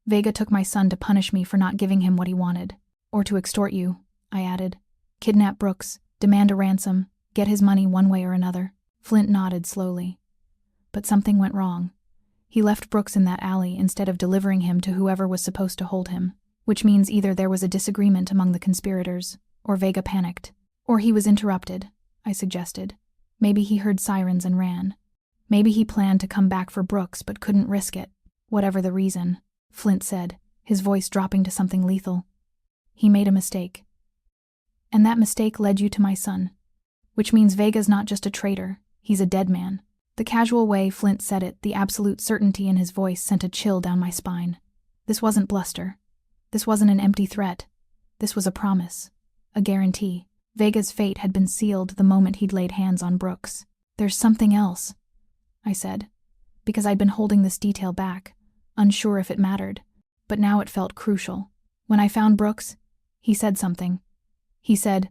Speaker 1: Vega took my son to punish me for not giving him what he wanted. Or to extort you, I added. Kidnap Brooks, demand a ransom, get his money one way or another. Flint nodded slowly. But something went wrong. He left Brooks in that alley instead of delivering him to whoever was supposed to hold him, which means either there was a disagreement among the conspirators, or Vega panicked. Or he was interrupted, I suggested. Maybe he heard sirens and ran. Maybe he planned to come back for Brooks but couldn't risk it. Whatever the reason, Flint said, his voice dropping to something lethal. He made a mistake. And that mistake led you to my son. Which means Vega's not just a traitor, he's a dead man. The casual way Flint said it, the absolute certainty in his voice sent a chill down my spine. This wasn't bluster. This wasn't an empty threat. This was a promise. A guarantee. Vega's fate had been sealed the moment he'd laid hands on Brooks. There's something else, I said, because I'd been holding this detail back, unsure if it mattered. But now it felt crucial. When I found Brooks, he said something. He said,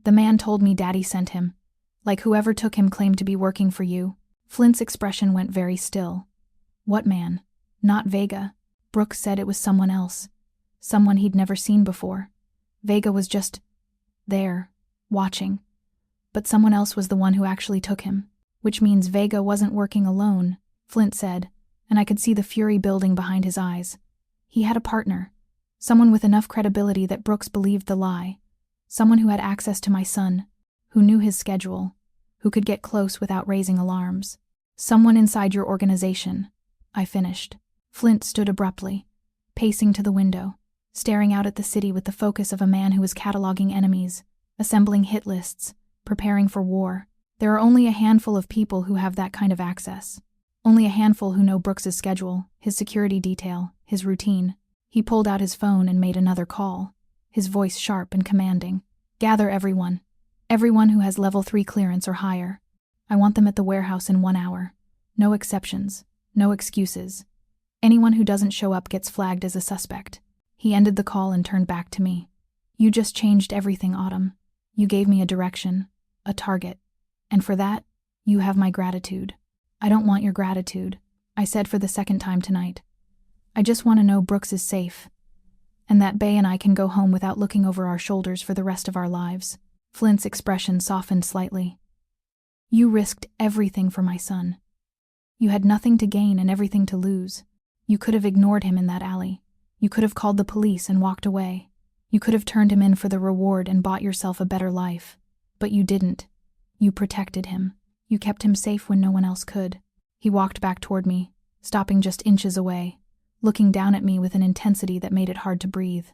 Speaker 1: "The man told me Daddy sent him. Like whoever took him claimed to be working for you." Flint's expression went very still. What man? Not Vega. Brooks said it was someone else. Someone he'd never seen before. Vega was just there, watching. But someone else was the one who actually took him. Which means Vega wasn't working alone, Flint said, and I could see the fury building behind his eyes. He had a partner. Someone with enough credibility that Brooks believed the lie. Someone who had access to my son, who knew his schedule, who could get close without raising alarms. Someone inside your organization, I finished. Flint stood abruptly, pacing to the window, staring out at the city with the focus of a man who was cataloging enemies, assembling hit lists, preparing for war. There are only a handful of people who have that kind of access. Only a handful who know Brooks's schedule, his security detail, his routine. He pulled out his phone and made another call, his voice sharp and commanding. Gather everyone. Everyone who has level 3 clearance or higher. I want them at the warehouse in 1 hour. No exceptions. No excuses. Anyone who doesn't show up gets flagged as a suspect. He ended the call and turned back to me. You just changed everything, Autumn. You gave me a direction, a target. And for that, you have my gratitude. I don't want your gratitude, I said for the second time tonight. I just want to know Brooks is safe. And that Bay and I can go home without looking over our shoulders for the rest of our lives. Flint's expression softened slightly. You risked everything for my son. You had nothing to gain and everything to lose. You could have ignored him in that alley. You could have called the police and walked away. You could have turned him in for the reward and bought yourself a better life. But you didn't. You protected him. You kept him safe when no one else could. He walked back toward me, stopping just inches away, looking down at me with an intensity that made it hard to breathe.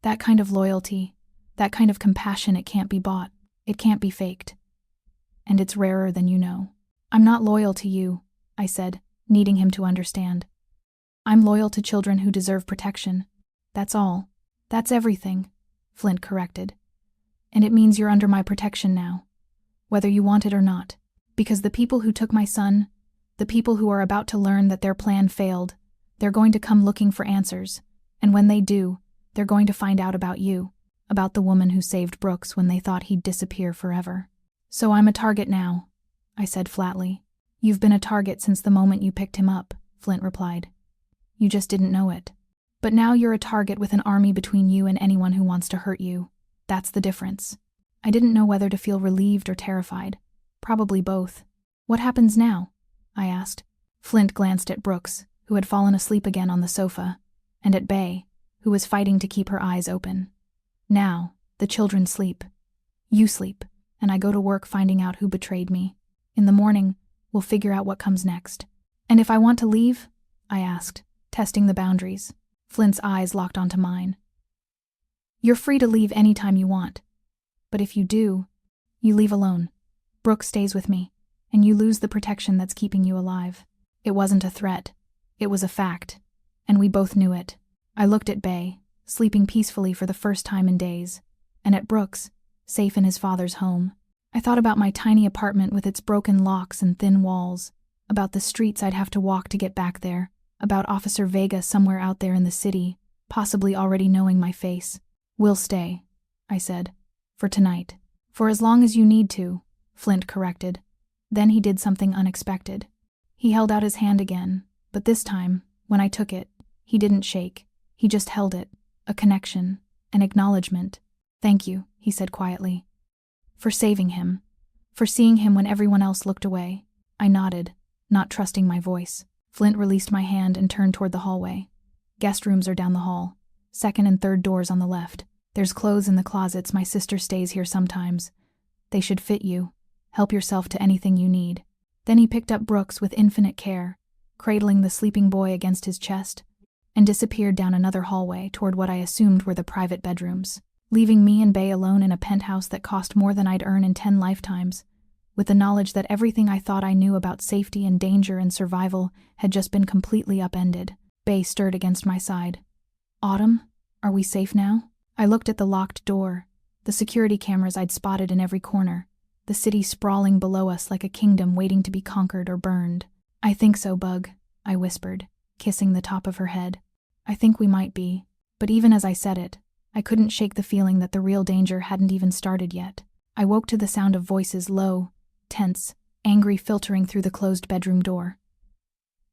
Speaker 1: That kind of loyalty, that kind of compassion, it can't be bought. It can't be faked. And it's rarer than you know. I'm not loyal to you, I said, needing him to understand. I'm loyal to children who deserve protection. That's all. That's everything, Flint corrected. And it means you're under my protection now, whether you want it or not. Because the people who took my son, the people who are about to learn that their plan failed, they're going to come looking for answers. And when they do, they're going to find out about you, about the woman who saved Brooks when they thought he'd disappear forever. So I'm a target now, I said flatly. You've been a target since the moment you picked him up, Flint replied. You just didn't know it. But now you're a target with an army between you and anyone who wants to hurt you. That's the difference. I didn't know whether to feel relieved or terrified. Probably both. What happens now? I asked. Flint glanced at Brooks, who had fallen asleep again on the sofa, and at Bay, who was fighting to keep her eyes open. Now, the children sleep. You sleep, and I go to work finding out who betrayed me. In the morning, We'll figure out what comes next. And if I want to leave? I asked, testing the boundaries. Flint's eyes locked onto mine. You're free to leave anytime you want. But if you do, you leave alone. Brooke stays with me, and you lose the protection that's keeping you alive. It wasn't a threat. It was a fact. And we both knew it. I looked at Bay, sleeping peacefully for the first time in days, and at Brooks, safe in his father's home. I thought about my tiny apartment with its broken locks and thin walls, about the streets I'd have to walk to get back there, about Officer Vega somewhere out there in the city, possibly already knowing my face. We'll stay, I said, for tonight. For as long as you need to, Flint corrected. Then he did something unexpected. He held out his hand again, but this time, when I took it, he didn't shake. He just held it, a connection, an acknowledgement. Thank you, he said quietly. For saving him. For seeing him when everyone else looked away. I nodded, not trusting my voice. Flint released my hand and turned toward the hallway. Guest rooms are down the hall. Second and third doors on the left. There's clothes in the closets. My sister stays here sometimes. They should fit you. Help yourself to anything you need. Then he picked up Brooks with infinite care, cradling the sleeping boy against his chest, and disappeared down another hallway toward what I assumed were the private bedrooms, leaving me and Bay alone in a penthouse that cost more than I'd earn in 10 lifetimes, with the knowledge that everything I thought I knew about safety and danger and survival had just been completely upended. Bay stirred against my side. Autumn, are we safe now? I looked at the locked door, the security cameras I'd spotted in every corner, the city sprawling below us like a kingdom waiting to be conquered or burned. I think so, Bug, I whispered, kissing the top of her head. I think we might be. But even as I said it, I couldn't shake the feeling that the real danger hadn't even started yet. I woke to the sound of voices, low, tense, angry, filtering through the closed bedroom door.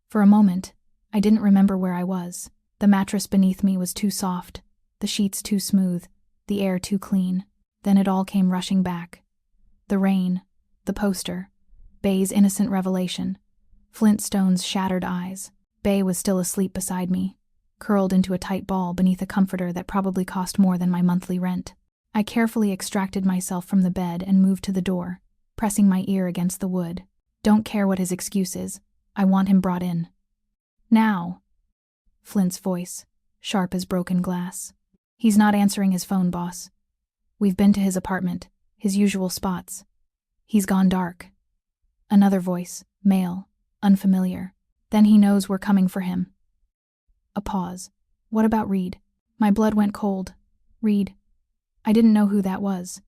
Speaker 1: For a moment, I didn't remember where I was. The mattress beneath me was too soft, the sheets too smooth, the air too clean. Then it all came rushing back. The rain, the poster, Bay's innocent revelation, Flintstone's shattered eyes. Bay was still asleep beside me, curled into a tight ball beneath a comforter that probably cost more than my monthly rent. I carefully extracted myself from the bed and moved to the door, pressing my ear against the wood. Don't care what his excuse is. I want him brought in. Now. Flint's voice, sharp as broken glass. He's not answering his phone, boss. We've been to his apartment, his usual spots. He's gone dark. Another voice, male, unfamiliar. Then he knows we're coming for him. A pause. What about Reed? My blood went cold. Reed. I didn't know who that was.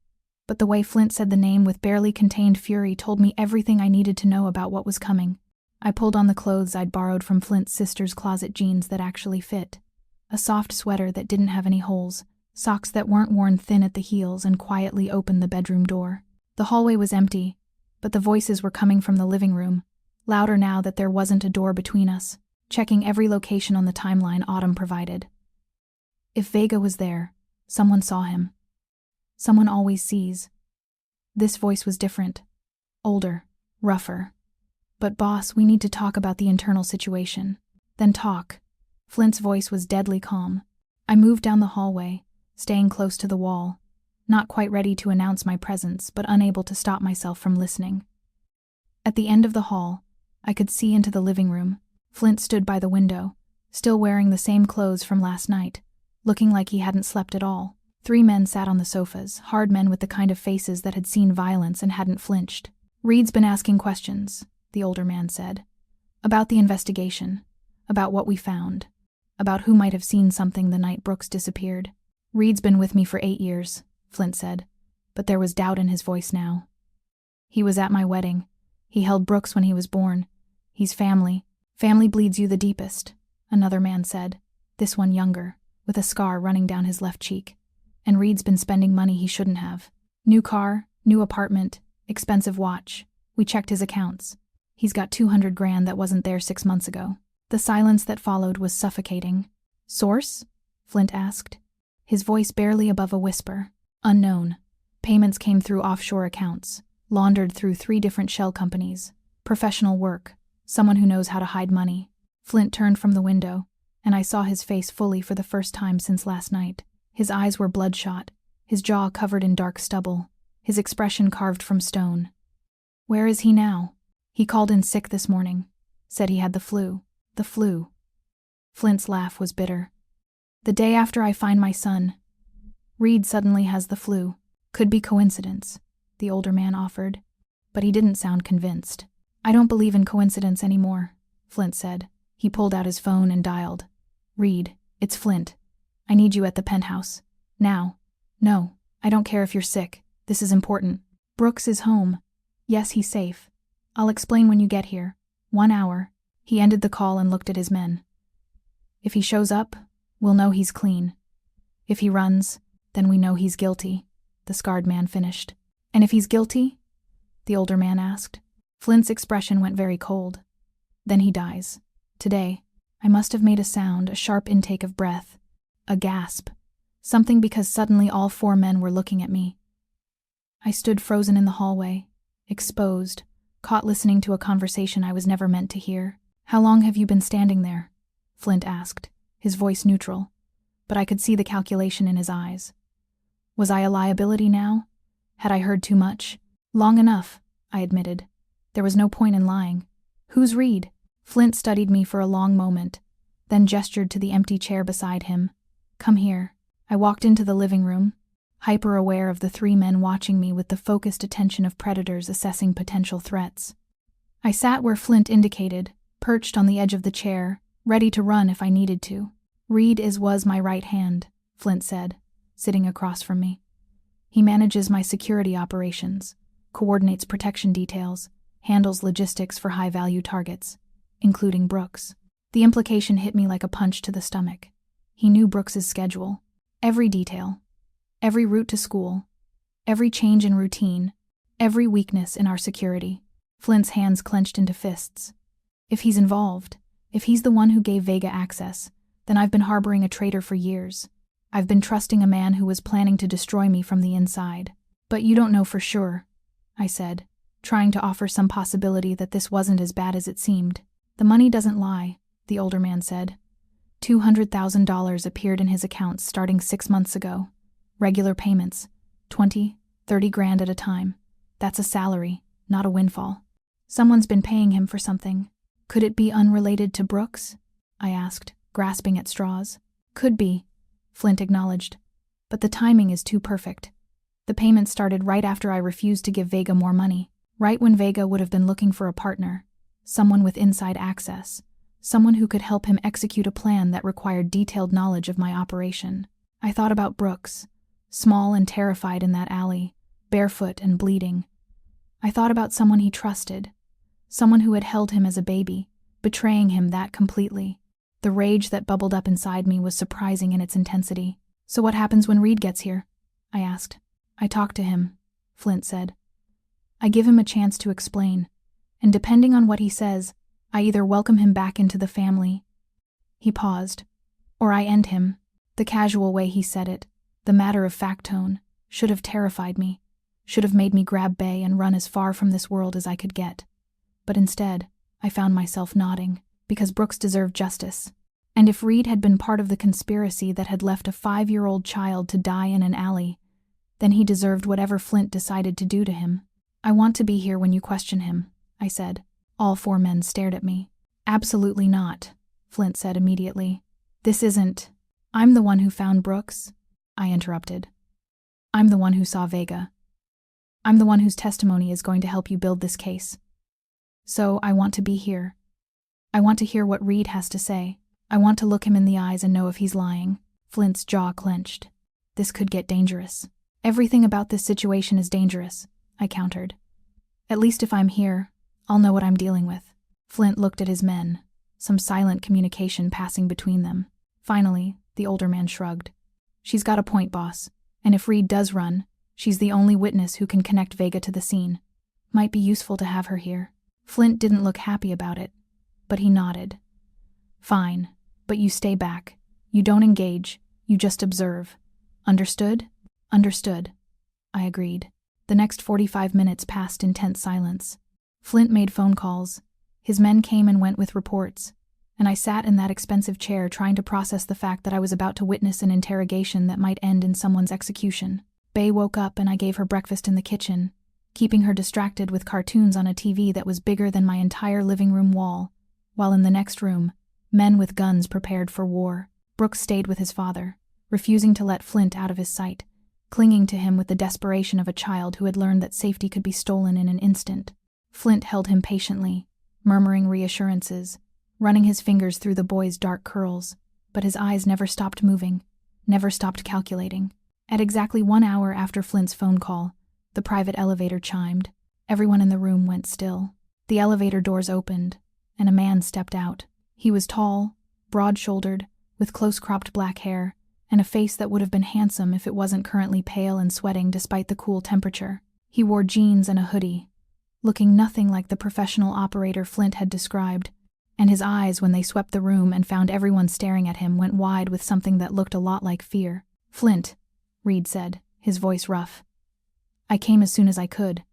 Speaker 1: But the way Flint said the name with barely contained fury told me everything I needed to know about what was coming. I pulled on the clothes I'd borrowed from Flint's sister's closet jeans that actually fit. A soft sweater that didn't have any holes, socks that weren't worn thin at the heels, and quietly opened the bedroom door. The hallway was empty, but the voices were coming from the living room, louder now that there wasn't a door between us, checking every location on the timeline Autumn provided. If Vega was there, someone saw him. Someone always sees. This voice was different. Older, rougher. But boss, we need to talk about the internal situation. Then talk. Flint's voice was deadly calm. I moved down the hallway, staying close to the wall, not quite ready to announce my presence, but unable to stop myself from listening. At the end of the hall, I could see into the living room. Flint stood by the window, still wearing the same clothes from last night, looking like he hadn't slept at all. 3 men sat on the sofas, hard men with the kind of faces that had seen violence and hadn't flinched. Reed's been asking questions, the older man said. About the investigation, about what we found, about who might have seen something the night Brooks disappeared. Reed's been with me for 8 years, Flint said, but there was doubt in his voice now. He was at my wedding. He held Brooks when he was born. He's family. Family bleeds you the deepest, another man said, this one younger, with a scar running down his left cheek. And Reed's been spending money he shouldn't have. New car, new apartment, expensive watch. We checked his accounts. He's got $200,000 that wasn't there 6 months ago. The silence that followed was suffocating. Source? Flint asked, his voice barely above a whisper. Unknown. Payments came through offshore accounts, laundered through 3 different shell companies. Professional work. Someone who knows how to hide money. Flint turned from the window, and I saw his face fully for the first time since last night. His eyes were bloodshot, his jaw covered in dark stubble, his expression carved from stone. Where is he now? He called in sick this morning. Said he had the flu. The flu. Flint's laugh was bitter. The day after I find my son, Reed suddenly has the flu. Could be coincidence, the older man offered. But he didn't sound convinced. I don't believe in coincidence anymore, Flint said. He pulled out his phone and dialed. Reed, it's Flint. I need you at the penthouse. Now. No, I don't care if you're sick. This is important. Brooks is home. Yes, he's safe. I'll explain when you get here. 1 hour. He ended the call and looked at his men. If he shows up, we'll know he's clean. If he runs, then we know he's guilty, the scarred man finished. And if he's guilty? The older man asked. Flint's expression went very cold. Then he dies. Today, I must have made a sound, a sharp intake of breath. A gasp. Something because suddenly all 4 men were looking at me. I stood frozen in the hallway, exposed, caught listening to a conversation I was never meant to hear. How long have you been standing there? Flint asked, his voice neutral, but I could see the calculation in his eyes. Was I a liability now? Had I heard too much? Long enough, I admitted. There was no point in lying. Who's Reed? Flint studied me for a long moment, then gestured to the empty chair beside him. Come here. I walked into the living room, hyper-aware of the 3 men watching me with the focused attention of predators assessing potential threats. I sat where Flint indicated, perched on the edge of the chair, ready to run if I needed to. Reed was my right hand, Flint said, sitting across from me. He manages my security operations, coordinates protection details, handles logistics for high-value targets, including Brooks. The implication hit me like a punch to the stomach. He knew Brooks's schedule, every detail, every route to school, every change in routine, every weakness in our security. Flint's hands clenched into fists. If he's involved, if he's the one who gave Vega access, then I've been harboring a traitor for years. I've been trusting a man who was planning to destroy me from the inside. But you don't know for sure, I said, trying to offer some possibility that this wasn't as bad as it seemed. The money doesn't lie, the older man said. $200,000 appeared in his accounts starting 6 months ago. Regular payments, 20, 30 grand at a time. That's a salary, not a windfall. Someone's been paying him for something. Could it be unrelated to Brooks? I asked, grasping at straws. Could be, Flint acknowledged. But the timing is too perfect. The payment started right after I refused to give Vega more money, right when Vega would have been looking for a partner, someone with inside access, someone who could help him execute a plan that required detailed knowledge of my operation. I thought about Brooks, small and terrified in that alley, barefoot and bleeding. I thought about someone he trusted, someone who had held him as a baby, betraying him that completely. The rage that bubbled up inside me was surprising in its intensity. So what happens when Reed gets here? I asked. I talk to him, Flint said. I give him a chance to explain, and depending on what he says, I either welcome him back into the family. He paused. Or I end him. The casual way he said it, the matter-of-fact tone, should have terrified me, should have made me grab Bay and run as far from this world as I could get. But instead, I found myself nodding, because Brooks deserved justice. And if Reed had been part of the conspiracy that had left a 5-year-old child to die in an alley, then he deserved whatever Flint decided to do to him. I want to be here when you question him, I said. All 4 men stared at me. Absolutely not, Flint said immediately. This isn't. I'm the one who found Brooks, I interrupted. I'm the one who saw Vega. I'm the one whose testimony is going to help you build this case. So I want to be here. I want to hear what Reed has to say. I want to look him in the eyes and know if he's lying. Flint's jaw clenched. This could get dangerous. Everything about this situation is dangerous, I countered. At least if I'm here, I'll know what I'm dealing with. Flint looked at his men, some silent communication passing between them. Finally, the older man shrugged. She's got a point, boss. And if Reed does run, she's the only witness who can connect Vega to the scene. Might be useful to have her here. Flint didn't look happy about it, but he nodded. Fine, but you stay back. You don't engage, you just observe. Understood? Understood. I agreed. The next 45 minutes passed in tense silence. Flint made phone calls. His men came and went with reports, and I sat in that expensive chair trying to process the fact that I was about to witness an interrogation that might end in someone's execution. Bay woke up and I gave her breakfast in the kitchen, keeping her distracted with cartoons on a TV that was bigger than my entire living room wall, while in the next room, men with guns prepared for war. Brooks stayed with his father, refusing to let Flint out of his sight, clinging to him with the desperation of a child who had learned that safety could be stolen in an instant. Flint held him patiently, murmuring reassurances, running his fingers through the boy's dark curls, but his eyes never stopped moving, never stopped calculating. At exactly 1 hour after Flint's phone call, the private elevator chimed. Everyone in the room went still. The elevator doors opened, and a man stepped out. He was tall, broad-shouldered, with close-cropped black hair, and a face that would have been handsome if it wasn't currently pale and sweating despite the cool temperature. He wore jeans and a hoodie, looking nothing like the professional operator Flint had described, and his eyes, when they swept the room and found everyone staring at him, went wide with something that looked a lot like fear. "Flint," Reed said, his voice rough. "I came as soon as I could.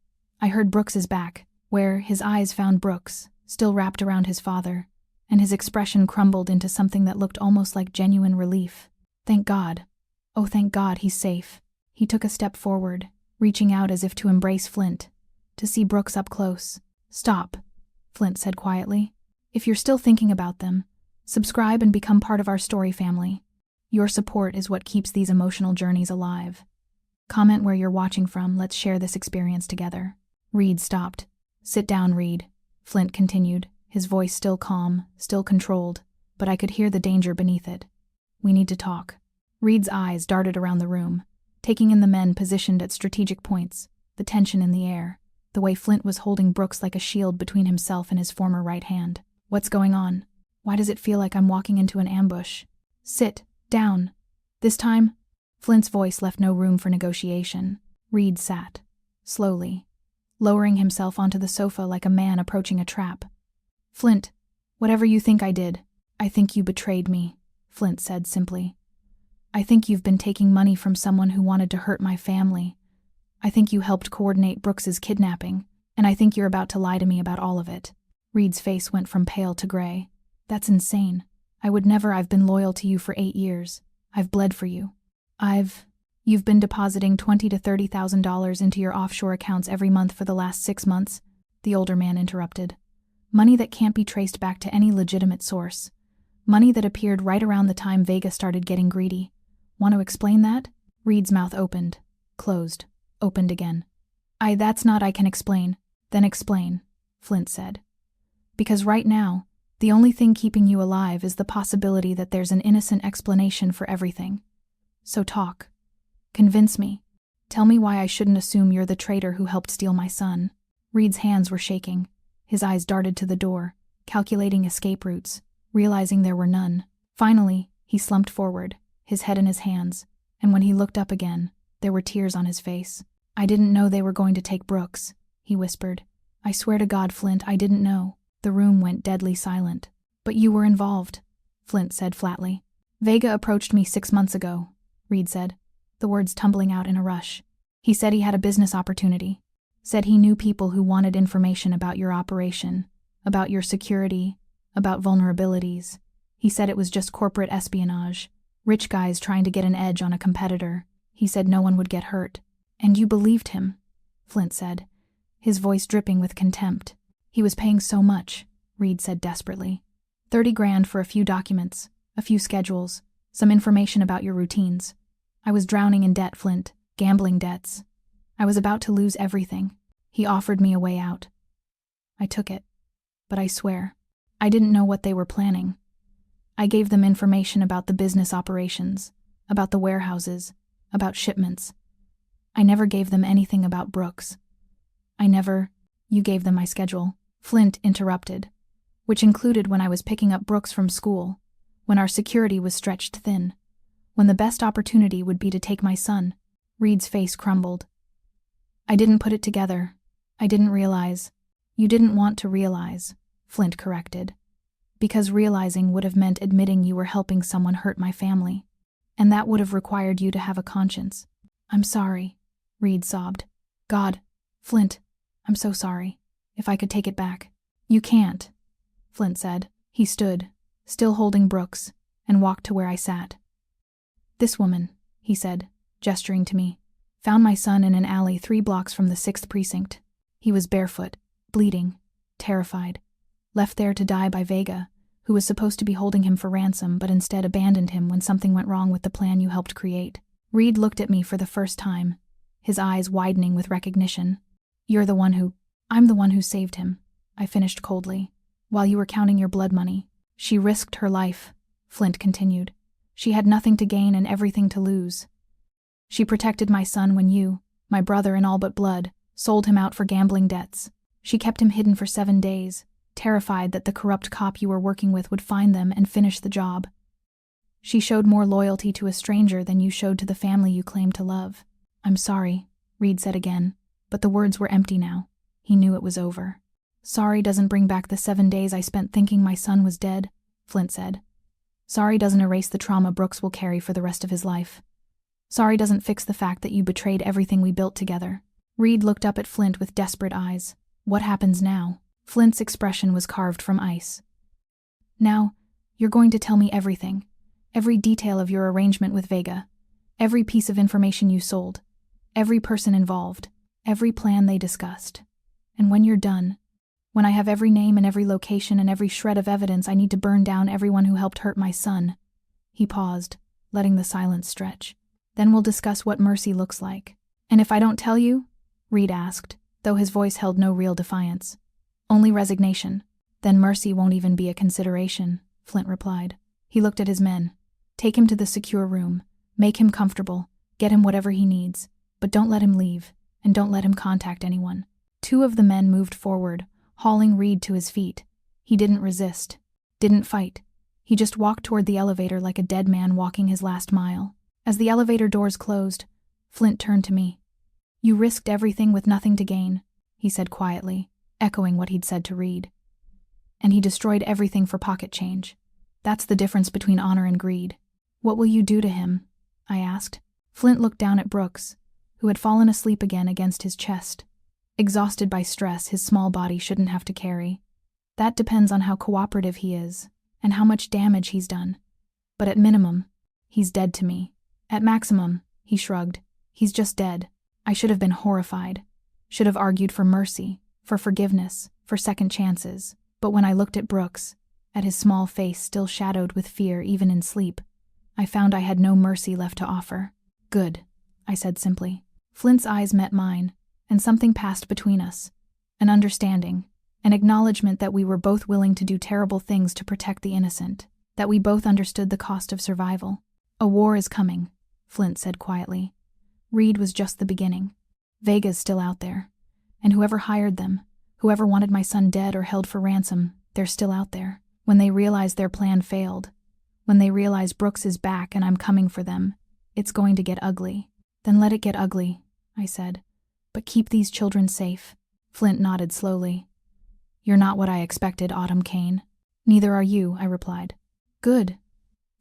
Speaker 1: I heard Brooks is back," where his eyes found Brooks, still wrapped around his father, and his expression crumbled into something that looked almost like genuine relief. "Thank God. Oh, thank God, he's safe." He took a step forward, reaching out as if to embrace Flint, to see Brooks up close. "Stop," Flint said quietly. "If you're still thinking about them, subscribe and become part of our story family. Your support is what keeps these emotional journeys alive. Comment where you're watching from. Let's share this experience together." Reed stopped. "Sit down, Reed," Flint continued, his voice still calm, still controlled, but I could hear the danger beneath it. "We need to talk." Reed's eyes darted around the room, taking in the men positioned at strategic points, the tension in the air, the way Flint was holding Brooks like a shield between himself and his former right hand. "What's going on? Why does it feel like I'm walking into an ambush?" "Sit down. This time." Flint's voice left no room for negotiation. Reed sat, slowly, lowering himself onto the sofa like a man approaching a trap. "Flint, whatever you think I did, I think you betrayed me," Flint said simply. "I think you've been taking money from someone who wanted to hurt my family. I think you helped coordinate Brooks's kidnapping, and I think you're about to lie to me about all of it." Reed's face went from pale to gray. "That's insane. I would never. I've been loyal to you for 8 years. I've bled for you. You've been depositing $20,000 to $30,000 into your offshore accounts every month for the last 6 months, the older man interrupted. Money that can't be traced back to any legitimate source. Money that appeared right around the time Vega started getting greedy. Want to explain that?" Reed's mouth opened, closed, opened again. That's not I can explain." "Then explain," Flint said. "Because right now, the only thing keeping you alive is the possibility that there's an innocent explanation for everything. So talk. Convince me. Tell me why I shouldn't assume you're the traitor who helped steal my son." Reed's hands were shaking. His eyes darted to the door, calculating escape routes, realizing there were none. Finally, he slumped forward, his head in his hands, and when he looked up again, there were tears on his face. "I didn't know they were going to take Brooks," he whispered. "I swear to God, Flint, I didn't know." The room went deadly silent. "But you were involved," Flint said flatly. "Vega approached me 6 months ago," Reed said, the words tumbling out in a rush. "He said he had a business opportunity. Said he knew people who wanted information about your operation, about your security, about vulnerabilities. He said it was just corporate espionage, rich guys trying to get an edge on a competitor. He said no one would get hurt." "And you believed him," Flint said, his voice dripping with contempt. "He was paying so much," Reed said desperately. $30,000 for a few documents, a few schedules, some information about your routines. I was drowning in debt, Flint, gambling debts. I was about to lose everything. He offered me a way out. I took it, but I swear, I didn't know what they were planning. I gave them information about the business operations, about the warehouses, about shipments. I never gave them anything about Brooks. You gave them my schedule," Flint interrupted, "which included when I was picking up Brooks from school, when our security was stretched thin, when the best opportunity would be to take my son." Reed's face crumbled. "I didn't put it together. I didn't realize." "You didn't want to realize," Flint corrected, "because realizing would have meant admitting you were helping someone hurt my family, and that would have required you to have a conscience." "I'm sorry," Reed sobbed. "God, Flint, I'm so sorry. If I could take it back." "You can't," Flint said. He stood, still holding Brooks, and walked to where I sat. "This woman," he said, gesturing to me. Found my son in an alley 3 blocks from the 6th precinct. He was barefoot, bleeding, terrified. Left there to die by Vega, who was supposed to be holding him for ransom but instead abandoned him when something went wrong with the plan you helped create. Reed looked at me for the first time, his eyes widening with recognition. I'm the one who saved him, I finished coldly. While you were counting your blood money. She risked her life, Flint continued. She had nothing to gain and everything to lose. She protected my son when you, my brother in all but blood, sold him out for gambling debts. She kept him hidden for 7 days, terrified that the corrupt cop you were working with would find them and finish the job. She showed more loyalty to a stranger than you showed to the family you claimed to love. I'm sorry, Reed said again, but the words were empty now. He knew it was over. Sorry doesn't bring back the 7 days I spent thinking my son was dead, Flint said. Sorry doesn't erase the trauma Brooks will carry for the rest of his life. Sorry doesn't fix the fact that you betrayed everything we built together. Reed looked up at Flint with desperate eyes. What happens now? Flint's expression was carved from ice. Now, you're going to tell me everything. Every detail of your arrangement with Vega. Every piece of information you sold. Every person involved. Every plan they discussed. And when you're done, when I have every name and every location and every shred of evidence, I need to burn down everyone who helped hurt my son. He paused, letting the silence stretch. Then we'll discuss what mercy looks like. And if I don't tell you? Reed asked, though his voice held no real defiance. Only resignation. Then mercy won't even be a consideration, Flint replied. He looked at his men. Take him to the secure room. Make him comfortable. Get him whatever he needs. But don't let him leave, and don't let him contact anyone. 2 of the men moved forward, hauling Reed to his feet. He didn't resist. Didn't fight. He just walked toward the elevator like a dead man walking his last mile. As the elevator doors closed, Flint turned to me. You risked everything with nothing to gain, he said quietly, echoing what he'd said to Reed. And he destroyed everything for pocket change. That's the difference between honor and greed. What will you do to him? I asked. Flint looked down at Brooks, who had fallen asleep again against his chest. Exhausted by stress his small body shouldn't have to carry. That depends on how cooperative he is, and how much damage he's done. But at minimum, he's dead to me. At maximum, he shrugged, he's just dead. I should have been horrified. Should have argued for mercy, for forgiveness, for second chances. But when I looked at Brooks, at his small face still shadowed with fear even in sleep, I found I had no mercy left to offer. Good, I said simply. Flint's eyes met mine, and something passed between us. An understanding, an acknowledgement that we were both willing to do terrible things to protect the innocent, that we both understood the cost of survival. A war is coming, Flint said quietly. Reed was just the beginning. Vega's still out there. And whoever hired them, whoever wanted my son dead or held for ransom, they're still out there. When they realize their plan failed, when they realize Brooks is back and I'm coming for them, it's going to get ugly. Then let it get ugly, I said. But keep these children safe. Flint nodded slowly. You're not what I expected, Autumn Kane. Neither are you, I replied. Good,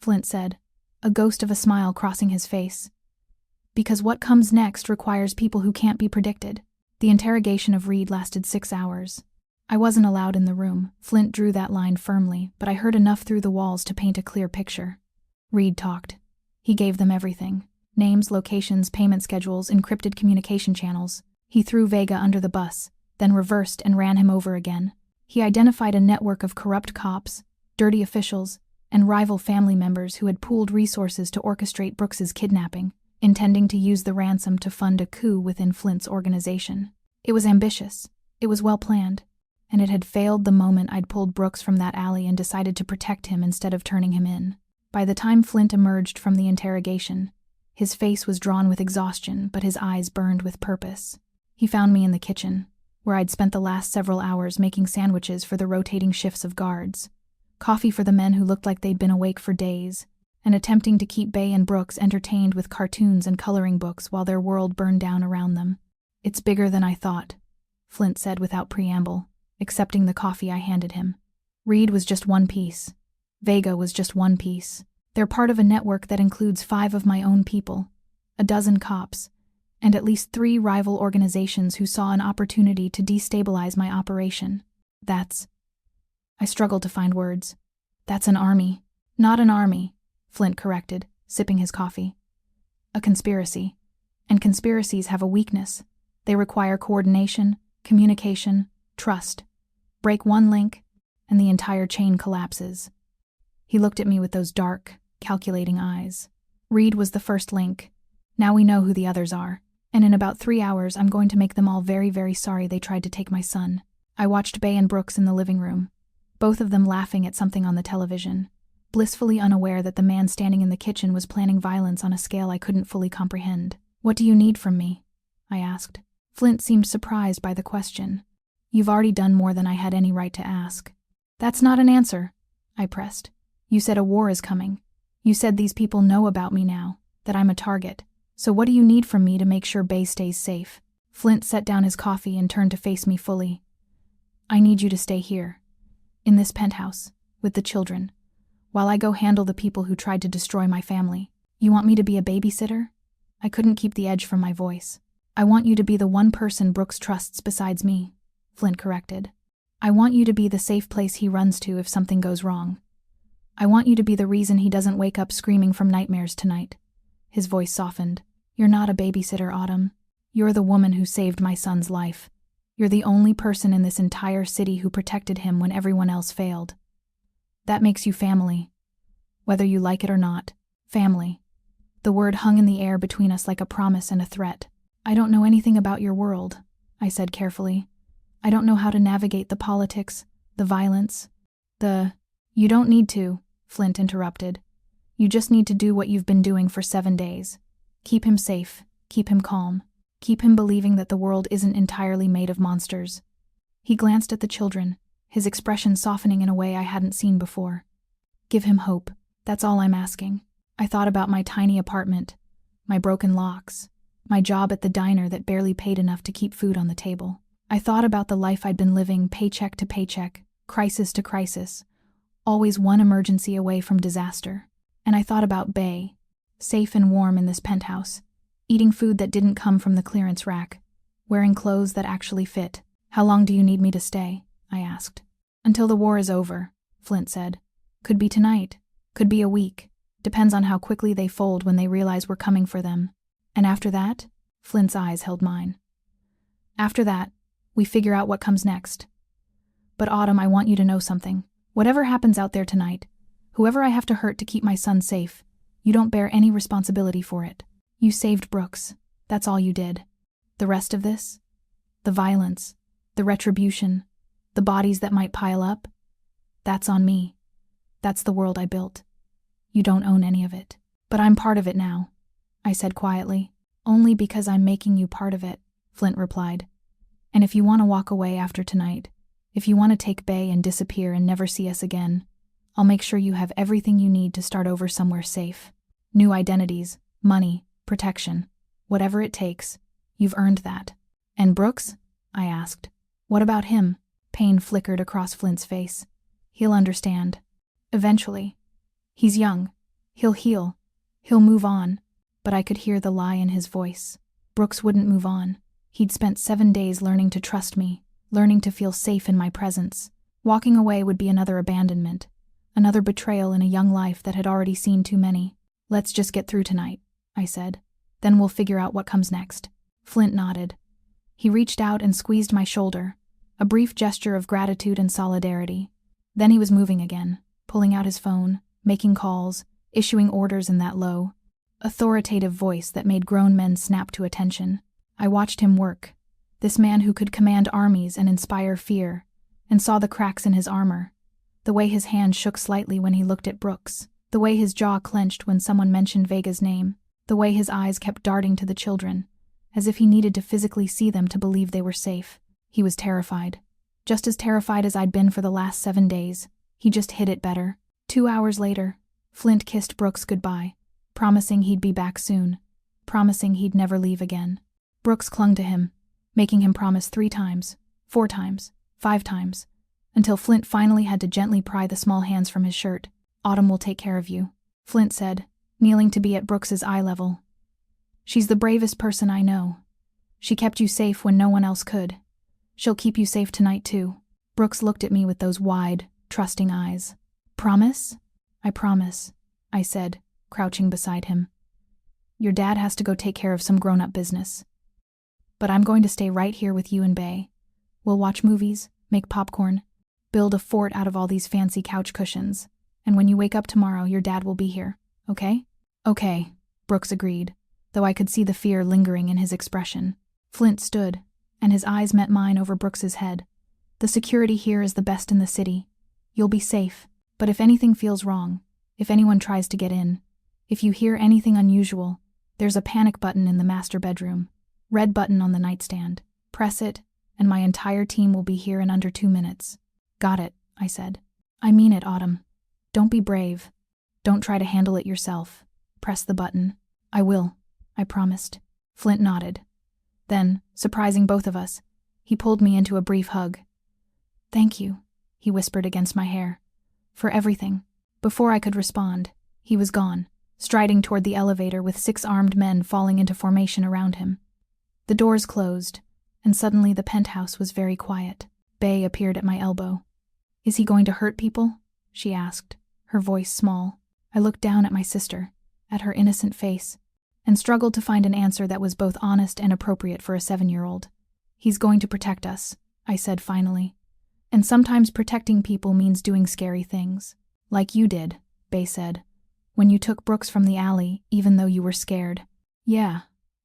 Speaker 1: Flint said, a ghost of a smile crossing his face. Because what comes next requires people who can't be predicted. The interrogation of Reed lasted 6 hours. I wasn't allowed in the room. Flint drew that line firmly, but I heard enough through the walls to paint a clear picture. Reed talked. He gave them everything. Names, locations, payment schedules, encrypted communication channels. He threw Vega under the bus, then reversed and ran him over again. He identified a network of corrupt cops, dirty officials, and rival family members who had pooled resources to orchestrate Brooks's kidnapping, intending to use the ransom to fund a coup within Flint's organization. It was ambitious. It was well planned. And it had failed the moment I'd pulled Brooks from that alley and decided to protect him instead of turning him in. By the time Flint emerged from the interrogation, his face was drawn with exhaustion, but his eyes burned with purpose. He found me in the kitchen, where I'd spent the last several hours making sandwiches for the rotating shifts of guards, coffee for the men who looked like they'd been awake for days, and attempting to keep Bay and Brooks entertained with cartoons and coloring books while their world burned down around them. It's bigger than I thought, Flint said without preamble, accepting the coffee I handed him. Reed was just one piece. Vega was just one piece. They're part of a network that includes 5 of my own people, a dozen cops, and at least 3 rival organizations who saw an opportunity to destabilize my operation. I struggled to find words. That's an army. Not an army, Flint corrected, sipping his coffee. A conspiracy. And conspiracies have a weakness. They require coordination, communication, trust. Break one link, and the entire chain collapses. He looked at me with those dark, calculating eyes. Reed was the first link. Now we know who the others are. And in about 3 hours, I'm going to make them all very, very sorry they tried to take my son. I watched Bay and Brooks in the living room, both of them laughing at something on the television, blissfully unaware that the man standing in the kitchen was planning violence on a scale I couldn't fully comprehend. "What do you need from me?" I asked. Flint seemed surprised by the question. "You've already done more than I had any right to ask." "That's not an answer," I pressed. "You said a war is coming. You said these people know about me now, that I'm a target. So what do you need from me to make sure Bay stays safe?" Flint set down his coffee and turned to face me fully. "I need you to stay here, in this penthouse, with the children, while I go handle the people who tried to destroy my family. You want me to be a babysitter?" I couldn't keep the edge from my voice. "I want you to be the one person Brooks trusts besides me," Flint corrected. "I want you to be the safe place he runs to if something goes wrong. I want you to be the reason he doesn't wake up screaming from nightmares tonight." His voice softened. "You're not a babysitter, Autumn. You're the woman who saved my son's life. You're the only person in this entire city who protected him when everyone else failed. That makes you family. Whether you like it or not, family." The word hung in the air between us like a promise and a threat. "I don't know anything about your world," I said carefully. "I don't know how to navigate the politics, the violence, the—" "You don't need to," Flint interrupted. "You just need to do what you've been doing for 7 days. Keep him safe, keep him calm, keep him believing that the world isn't entirely made of monsters." He glanced at the children, his expression softening in a way I hadn't seen before. "Give him hope. That's all I'm asking." I thought about my tiny apartment, my broken locks, my job at the diner that barely paid enough to keep food on the table. I thought about the life I'd been living, paycheck to paycheck, crisis to crisis, always one emergency away from disaster. And I thought about Bay, safe and warm in this penthouse, eating food that didn't come from the clearance rack, wearing clothes that actually fit. "How long do you need me to stay?" I asked. "Until the war is over," Flint said. "Could be tonight, could be a week. Depends on how quickly they fold when they realize we're coming for them. And after that," Flint's eyes held mine. "After that, we figure out what comes next. But Autumn, I want you to know something. Whatever happens out there tonight, whoever I have to hurt to keep my son safe, you don't bear any responsibility for it. You saved Brooks. That's all you did. The rest of this, the violence, the retribution, the bodies that might pile up, that's on me. That's the world I built. You don't own any of it. But I'm part of it now," I said quietly. "Only because I'm making you part of it," Flint replied. "And if you want to walk away after tonight, if you want to take Bay and disappear and never see us again, I'll make sure you have everything you need to start over somewhere safe. New identities, money, protection, whatever it takes. You've earned that." "And Brooks?" I asked. "What about him?" Pain flickered across Flint's face. "He'll understand. Eventually. He's young. He'll heal. He'll move on." But I could hear the lie in his voice. Brooks wouldn't move on. He'd spent 7 days learning to trust me, learning to feel safe in my presence. Walking away would be another abandonment, another betrayal in a young life that had already seen too many. "Let's just get through tonight," I said. "Then we'll figure out what comes next." Flint nodded. He reached out and squeezed my shoulder, a brief gesture of gratitude and solidarity. Then he was moving again, pulling out his phone, making calls, issuing orders in that low, authoritative voice that made grown men snap to attention. I watched him work, this man who could command armies and inspire fear, and saw the cracks in his armor, the way his hand shook slightly when he looked at Brooks, the way his jaw clenched when someone mentioned Vega's name, the way his eyes kept darting to the children, as if he needed to physically see them to believe they were safe. He was terrified. Just as terrified as I'd been for the last 7 days. He just hid it better. 2 hours later, Flint kissed Brooks goodbye, promising he'd be back soon, promising he'd never leave again. Brooks clung to him, making him promise 3 times, 4 times, 5 times, until Flint finally had to gently pry the small hands from his shirt. "Autumn will take care of you," Flint said, kneeling to be at Brooks's eye level. "She's the bravest person I know. She kept you safe when no one else could. She'll keep you safe tonight too." Brooks looked at me with those wide, trusting eyes. "Promise?" "I promise," I said, crouching beside him. Your dad has to go take care of some grown-up business. But I'm going to stay right here with you and Bay. We'll watch movies, make popcorn, build a fort out of all these fancy couch cushions, and when you wake up tomorrow, your dad will be here, okay? Okay, Brooks agreed, though I could see the fear lingering in his expression. Flint stood, and his eyes met mine over Brooks's head. The security here is the best in the city. You'll be safe, but if anything feels wrong, if anyone tries to get in, if you hear anything unusual, there's a panic button in the master bedroom. Red button on the nightstand. Press it, and my entire team will be here in under 2 minutes. Got it, I said. I mean it, Autumn. Don't be brave. Don't try to handle it yourself. Press the button. I will, I promised. Flint nodded. Then, surprising both of us, he pulled me into a brief hug. Thank you, he whispered against my hair. For everything. Before I could respond, he was gone, striding toward the elevator with 6 armed men falling into formation around him. The doors closed, and suddenly the penthouse was very quiet. Bay appeared at my elbow. Is he going to hurt people? She asked, her voice small. I looked down at my sister, at her innocent face, and struggled to find an answer that was both honest and appropriate for a 7-year-old. He's going to protect us, I said finally. And sometimes protecting people means doing scary things. Like you did, Bay said, when you took Brooks from the alley, even though you were scared. Yeah,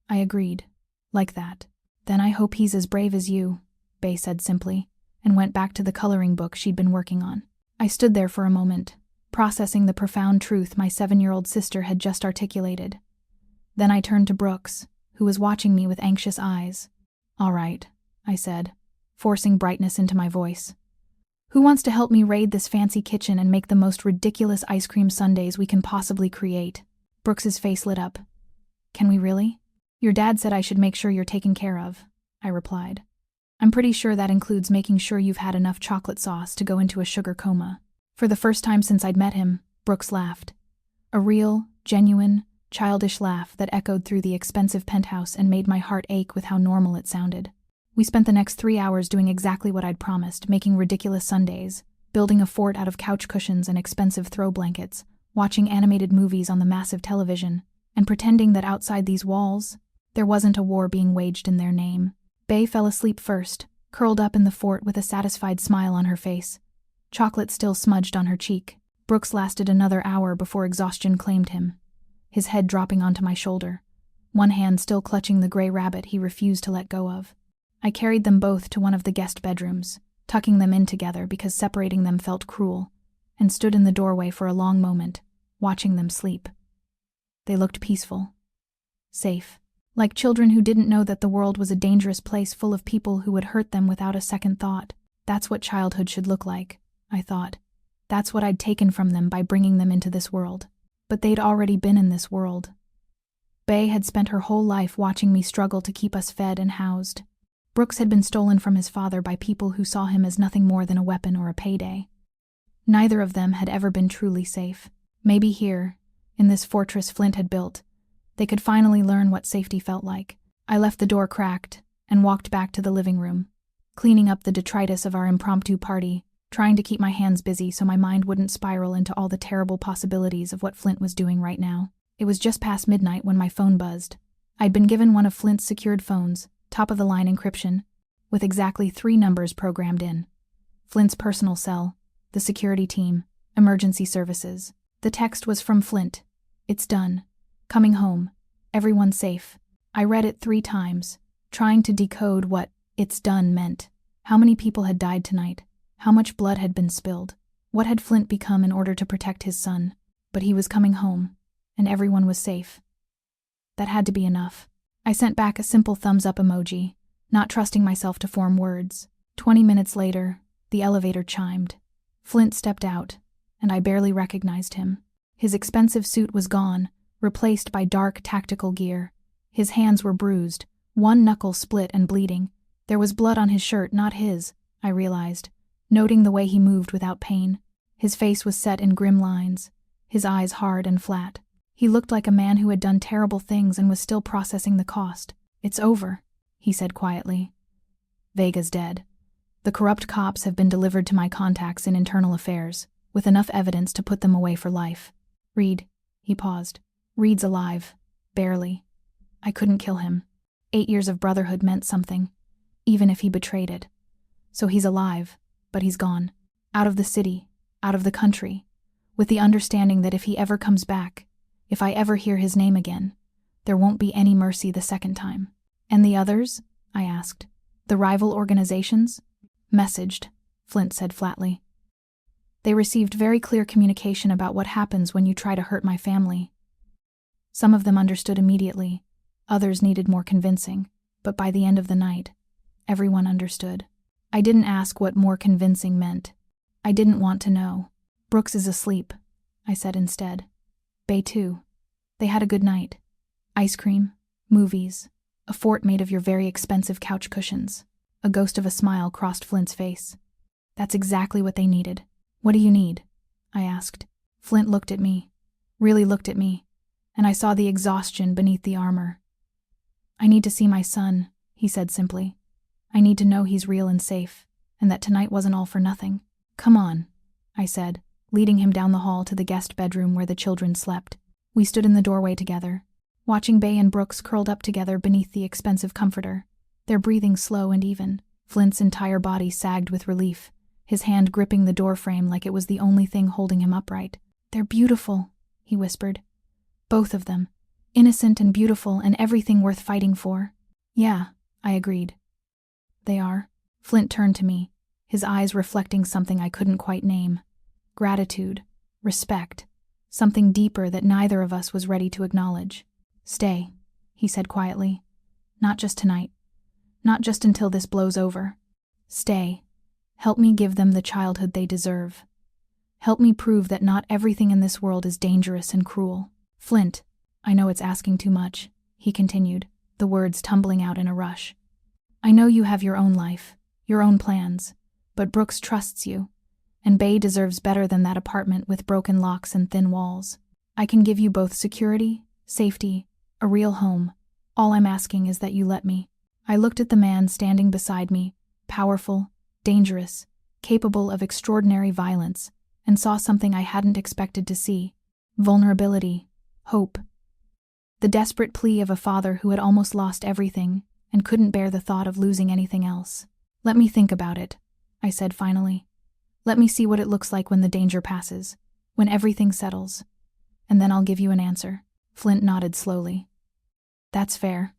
Speaker 1: I agreed. Like that. Then I hope he's as brave as you, Bay said simply, and went back to the coloring book she'd been working on. I stood there for a moment, processing the profound truth my 7-year-old sister had just articulated. Then I turned to Brooks, who was watching me with anxious eyes. All right, I said, forcing brightness into my voice. Who wants to help me raid this fancy kitchen and make the most ridiculous ice cream sundaes we can possibly create? Brooks's face lit up. Can we really? Your dad said I should make sure you're taken care of, I replied. I'm pretty sure that includes making sure you've had enough chocolate sauce to go into a sugar coma. For the first time since I'd met him, Brooks laughed. A real, genuine, childish laugh that echoed through the expensive penthouse and made my heart ache with how normal it sounded. We spent the next 3 hours doing exactly what I'd promised, making ridiculous sundaes, building a fort out of couch cushions and expensive throw blankets, watching animated movies on the massive television, and pretending that outside these walls, there wasn't a war being waged in their name. Bay fell asleep first, curled up in the fort with a satisfied smile on her face. Chocolate still smudged on her cheek. Brooks lasted another hour before exhaustion claimed him, his head dropping onto my shoulder, one hand still clutching the gray rabbit he refused to let go of. I carried them both to one of the guest bedrooms, tucking them in together because separating them felt cruel, and stood in the doorway for a long moment, watching them sleep. They looked peaceful, safe. Like children who didn't know that the world was a dangerous place full of people who would hurt them without a second thought. That's what childhood should look like, I thought. That's what I'd taken from them by bringing them into this world. But they'd already been in this world. Bay had spent her whole life watching me struggle to keep us fed and housed. Brooks had been stolen from his father by people who saw him as nothing more than a weapon or a payday. Neither of them had ever been truly safe. Maybe here, in this fortress Flint had built, they could finally learn what safety felt like. I left the door cracked and walked back to the living room, cleaning up the detritus of our impromptu party, trying to keep my hands busy so my mind wouldn't spiral into all the terrible possibilities of what Flint was doing right now. It was just past midnight when my phone buzzed. I'd been given one of Flint's secured phones, top-of-the-line encryption, with exactly 3 numbers programmed in. Flint's personal cell, the security team, emergency services. The text was from Flint. It's done. Coming home. Everyone's safe. I read it 3 times, trying to decode what "it's done" meant. How many people had died tonight? How much blood had been spilled? What had Flint become in order to protect his son? But he was coming home, and everyone was safe. That had to be enough. I sent back a simple thumbs-up emoji, not trusting myself to form words. 20 minutes later, the elevator chimed. Flint stepped out, and I barely recognized him. His expensive suit was gone, replaced by dark tactical gear. His hands were bruised, one knuckle split and bleeding. There was blood on his shirt, not his, I realized, noting the way he moved without pain. His face was set in grim lines, his eyes hard and flat. He looked like a man who had done terrible things and was still processing the cost. It's over, he said quietly. Vega's dead. The corrupt cops have been delivered to my contacts in internal affairs, with enough evidence to put them away for life. Reed, he paused. Reed's alive. Barely. I couldn't kill him. 8 years of brotherhood meant something, even if he betrayed it. So he's alive, but he's gone. Out of the city, out of the country, with the understanding that if he ever comes back, if I ever hear his name again, there won't be any mercy the second time. And the others? I asked. The rival organizations? Messaged, Flint said flatly. They received very clear communication about what happens when you try to hurt my family. Some of them understood immediately, others needed more convincing, but by the end of the night, everyone understood. I didn't ask what more convincing meant. I didn't want to know. Brooks is asleep, I said instead. Bay too. They had a good night. Ice cream, movies, a fort made of your very expensive couch cushions. A ghost of a smile crossed Flint's face. That's exactly what they needed. What do you need? I asked. Flint looked at me, really looked at me, and I saw the exhaustion beneath the armor. I need to see my son, he said simply. I need to know he's real and safe, and that tonight wasn't all for nothing. Come on, I said, leading him down the hall to the guest bedroom where the children slept. We stood in the doorway together, watching Bay and Brooks curled up together beneath the expensive comforter, their breathing slow and even. Flint's entire body sagged with relief, his hand gripping the doorframe like it was the only thing holding him upright. They're beautiful, he whispered. Both of them. Innocent and beautiful and everything worth fighting for. Yeah, I agreed. They are. Flint turned to me, his eyes reflecting something I couldn't quite name. Gratitude, respect, something deeper that neither of us was ready to acknowledge. Stay, he said quietly. Not just tonight. Not just until this blows over. Stay. Help me give them the childhood they deserve. Help me prove that not everything in this world is dangerous and cruel. Flint, I know it's asking too much, he continued, the words tumbling out in a rush. I know you have your own life, your own plans, but Brooks trusts you, and Bay deserves better than that apartment with broken locks and thin walls. I can give you both security, safety, a real home. All I'm asking is that you let me. I looked at the man standing beside me, powerful, dangerous, capable of extraordinary violence, and saw something I hadn't expected to see. Vulnerability, hope. The desperate plea of a father who had almost lost everything and couldn't bear the thought of losing anything else. Let me think about it, I said finally. Let me see what it looks like when the danger passes, when everything settles, and then I'll give you an answer. Flint nodded slowly. That's fair.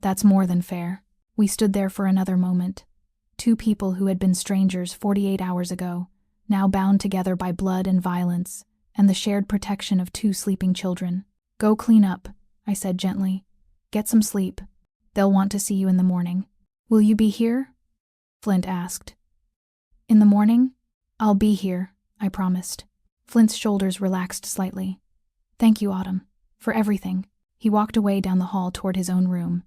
Speaker 1: That's more than fair. We stood there for another moment. Two people who had been strangers 48 hours ago, now bound together by blood and violence, and the shared protection of two sleeping children. Go clean up, I said gently. Get some sleep. They'll want to see you in the morning. Will you be here? Flint asked. In the morning? I'll be here, I promised. Flint's shoulders relaxed slightly. Thank you, Autumn, for everything. He walked away down the hall toward his own room,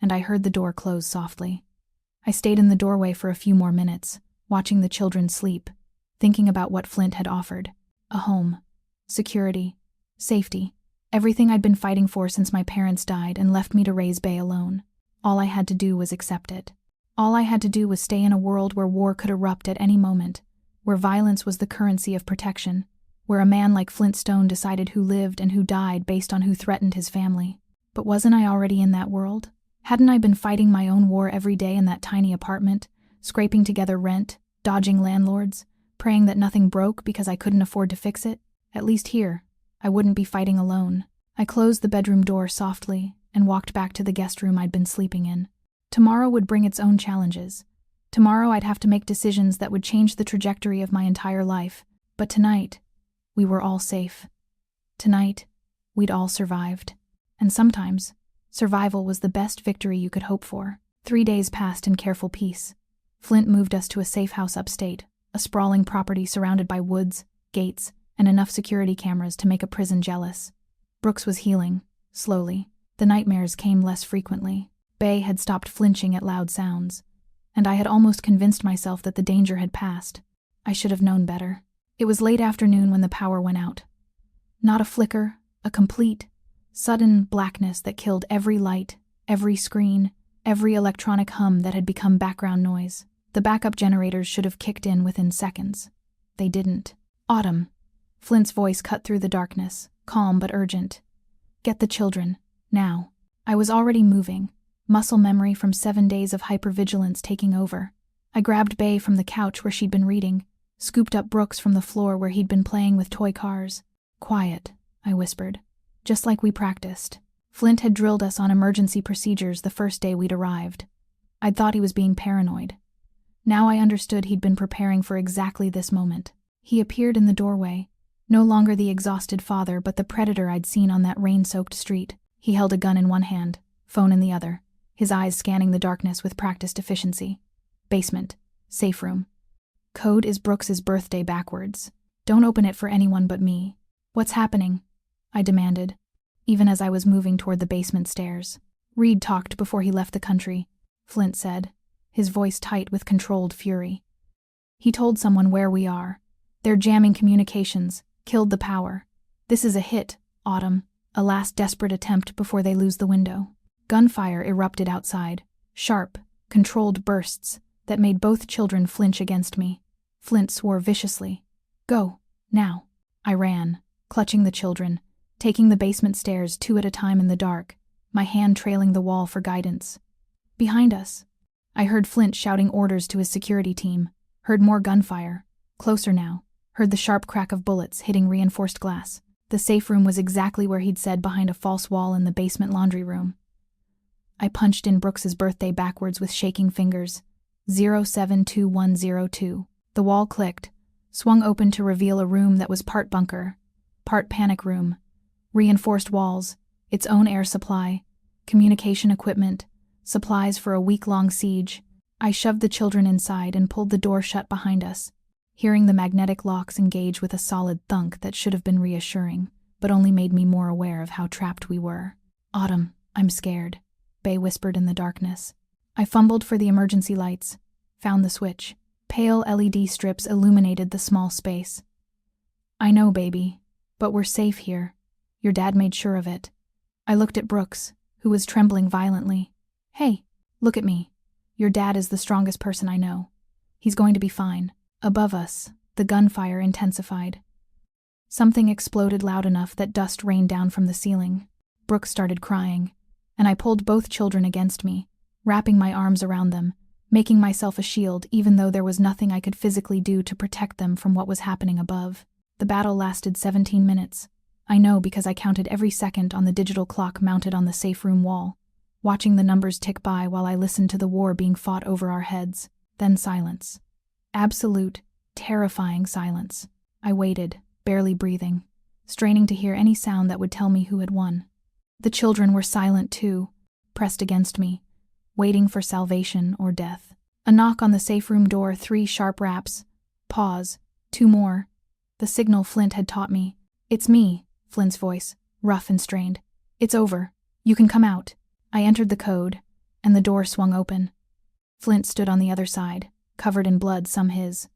Speaker 1: and I heard the door close softly. I stayed in the doorway for a few more minutes, watching the children sleep, thinking about what Flint had offered. A home, security, safety, everything I'd been fighting for since my parents died and left me to raise Bay alone. All I had to do was accept it. All I had to do was stay in a world where war could erupt at any moment, where violence was the currency of protection, where a man like Flint Stone decided who lived and who died based on who threatened his family. But wasn't I already in that world? Hadn't I been fighting my own war every day in that tiny apartment, scraping together rent, dodging landlords, praying that nothing broke because I couldn't afford to fix it? At least here, I wouldn't be fighting alone. I closed the bedroom door softly and walked back to the guest room I'd been sleeping in. Tomorrow would bring its own challenges. Tomorrow I'd have to make decisions that would change the trajectory of my entire life. But tonight, we were all safe. Tonight, we'd all survived. And sometimes, survival was the best victory you could hope for. 3 days passed in careful peace. Flint moved us to a safe house upstate, a sprawling property surrounded by woods, gates, and enough security cameras to make a prison jealous. Brooks was healing, slowly. The nightmares came less frequently. Bay had stopped flinching at loud sounds, and I had almost convinced myself that the danger had passed. I should have known better. It was late afternoon when the power went out. Not a flicker, a complete, sudden blackness that killed every light, every screen, every electronic hum that had become background noise. The backup generators should have kicked in within seconds. They didn't. Autumn. Flint's voice cut through the darkness, calm but urgent. Get the children. Now. I was already moving, muscle memory from 7 days of hypervigilance taking over. I grabbed Bae from the couch where she'd been reading, scooped up Brooks from the floor where he'd been playing with toy cars. Quiet, I whispered. Just like we practiced. Flint had drilled us on emergency procedures the first day we'd arrived. I'd thought he was being paranoid. Now I understood he'd been preparing for exactly this moment. He appeared in the doorway, no longer the exhausted father but the predator I'd seen on that rain-soaked street. He held a gun in one hand, phone in the other, his eyes scanning the darkness with practiced efficiency. Basement. Safe room. Code is Brooks's birthday backwards. Don't open it for anyone but me. What's happening? I demanded, even as I was moving toward the basement stairs. Reed talked before he left the country, Flint said, his voice tight with controlled fury. He told someone where we are. They're jamming communications, killed the power. This is a hit, Autumn, a last desperate attempt before they lose the window. Gunfire erupted outside, sharp, controlled bursts that made both children flinch against me. Flint swore viciously. Go, now. I ran, clutching the children, taking the basement stairs 2 at a time in the dark, my hand trailing the wall for guidance. Behind us. I heard Flint shouting orders to his security team, heard more gunfire, closer now, heard the sharp crack of bullets hitting reinforced glass. The safe room was exactly where he'd said, behind a false wall in the basement laundry room. I punched in Brooks's birthday backwards with shaking fingers. 072102. The wall clicked, swung open to reveal a room that was part bunker, part panic room, reinforced walls, its own air supply, communication equipment, supplies for a week-long siege. I shoved the children inside and pulled the door shut behind us, hearing the magnetic locks engage with a solid thunk that should have been reassuring, but only made me more aware of how trapped we were. Autumn, I'm scared, Bae whispered in the darkness. I fumbled for the emergency lights, found the switch. Pale LED strips illuminated the small space. I know, baby, but we're safe here. Your dad made sure of it. I looked at Brooks, who was trembling violently. Hey, look at me. Your dad is the strongest person I know. He's going to be fine. Above us, the gunfire intensified. Something exploded loud enough that dust rained down from the ceiling. Brooks started crying, and I pulled both children against me, wrapping my arms around them, making myself a shield even though there was nothing I could physically do to protect them from what was happening above. The battle lasted 17 minutes. I know because I counted every second on the digital clock mounted on the safe room wall, watching the numbers tick by while I listened to the war being fought over our heads. Then silence. Absolute, terrifying silence. I waited, barely breathing, straining to hear any sound that would tell me who had won. The children were silent too, pressed against me, waiting for salvation or death. A knock on the safe room door, 3 sharp raps. Pause. 2 more. The signal Flint had taught me. It's me, Flint's voice, rough and strained. It's over. You can come out. I entered the code, and the door swung open. Flint stood on the other side, covered in blood, some his.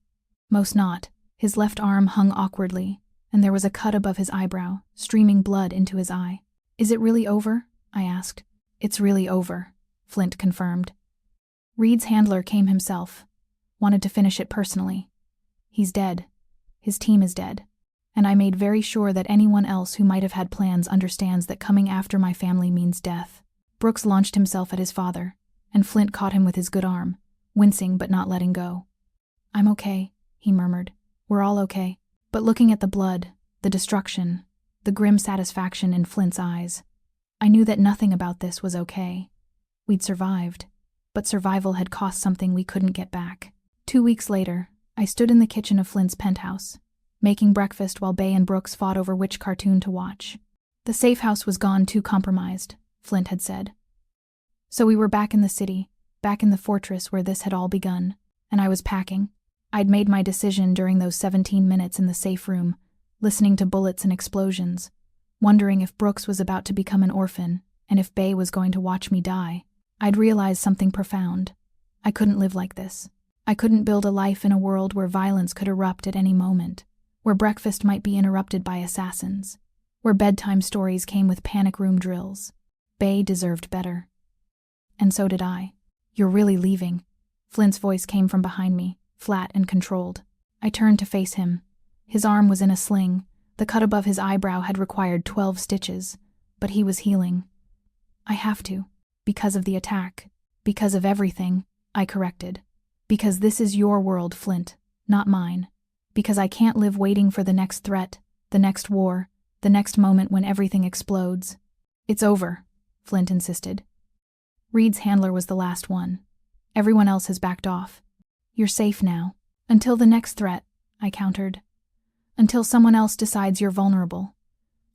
Speaker 1: Most not. His left arm hung awkwardly, and there was a cut above his eyebrow, streaming blood into his eye. Is it really over? I asked. It's really over, Flint confirmed. Reed's handler came himself. Wanted to finish it personally. He's dead. His team is dead. And I made very sure that anyone else who might have had plans understands that coming after my family means death. Brooks launched himself at his father, and Flint caught him with his good arm, wincing but not letting go. I'm okay, he murmured. We're all okay. But looking at the blood, the destruction, the grim satisfaction in Flint's eyes, I knew that nothing about this was okay. We'd survived, but survival had cost something we couldn't get back. 2 weeks later, I stood in the kitchen of Flint's penthouse, making breakfast while Bae and Brooks fought over which cartoon to watch. The safe house was gone, too compromised, Flint had said. So we were back in the city, back in the fortress where this had all begun, and I was packing. I'd made my decision during those 17 minutes in the safe room, listening to bullets and explosions, wondering if Brooks was about to become an orphan, and if Bae was going to watch me die. I'd realized something profound. I couldn't live like this. I couldn't build a life in a world where violence could erupt at any moment, where breakfast might be interrupted by assassins, where bedtime stories came with panic room drills. Bae deserved better. And so did I. You're really leaving. Flint's voice came from behind me, flat and controlled. I turned to face him. His arm was in a sling. The cut above his eyebrow had required 12 stitches, but he was healing. I have to. Because of the attack. Because of everything, I corrected. Because this is your world, Flint, not mine. Because I can't live waiting for the next threat, the next war, the next moment when everything explodes. It's over, Flint insisted. Reed's handler was the last one. Everyone else has backed off. You're safe now. Until the next threat, I countered. Until someone else decides you're vulnerable.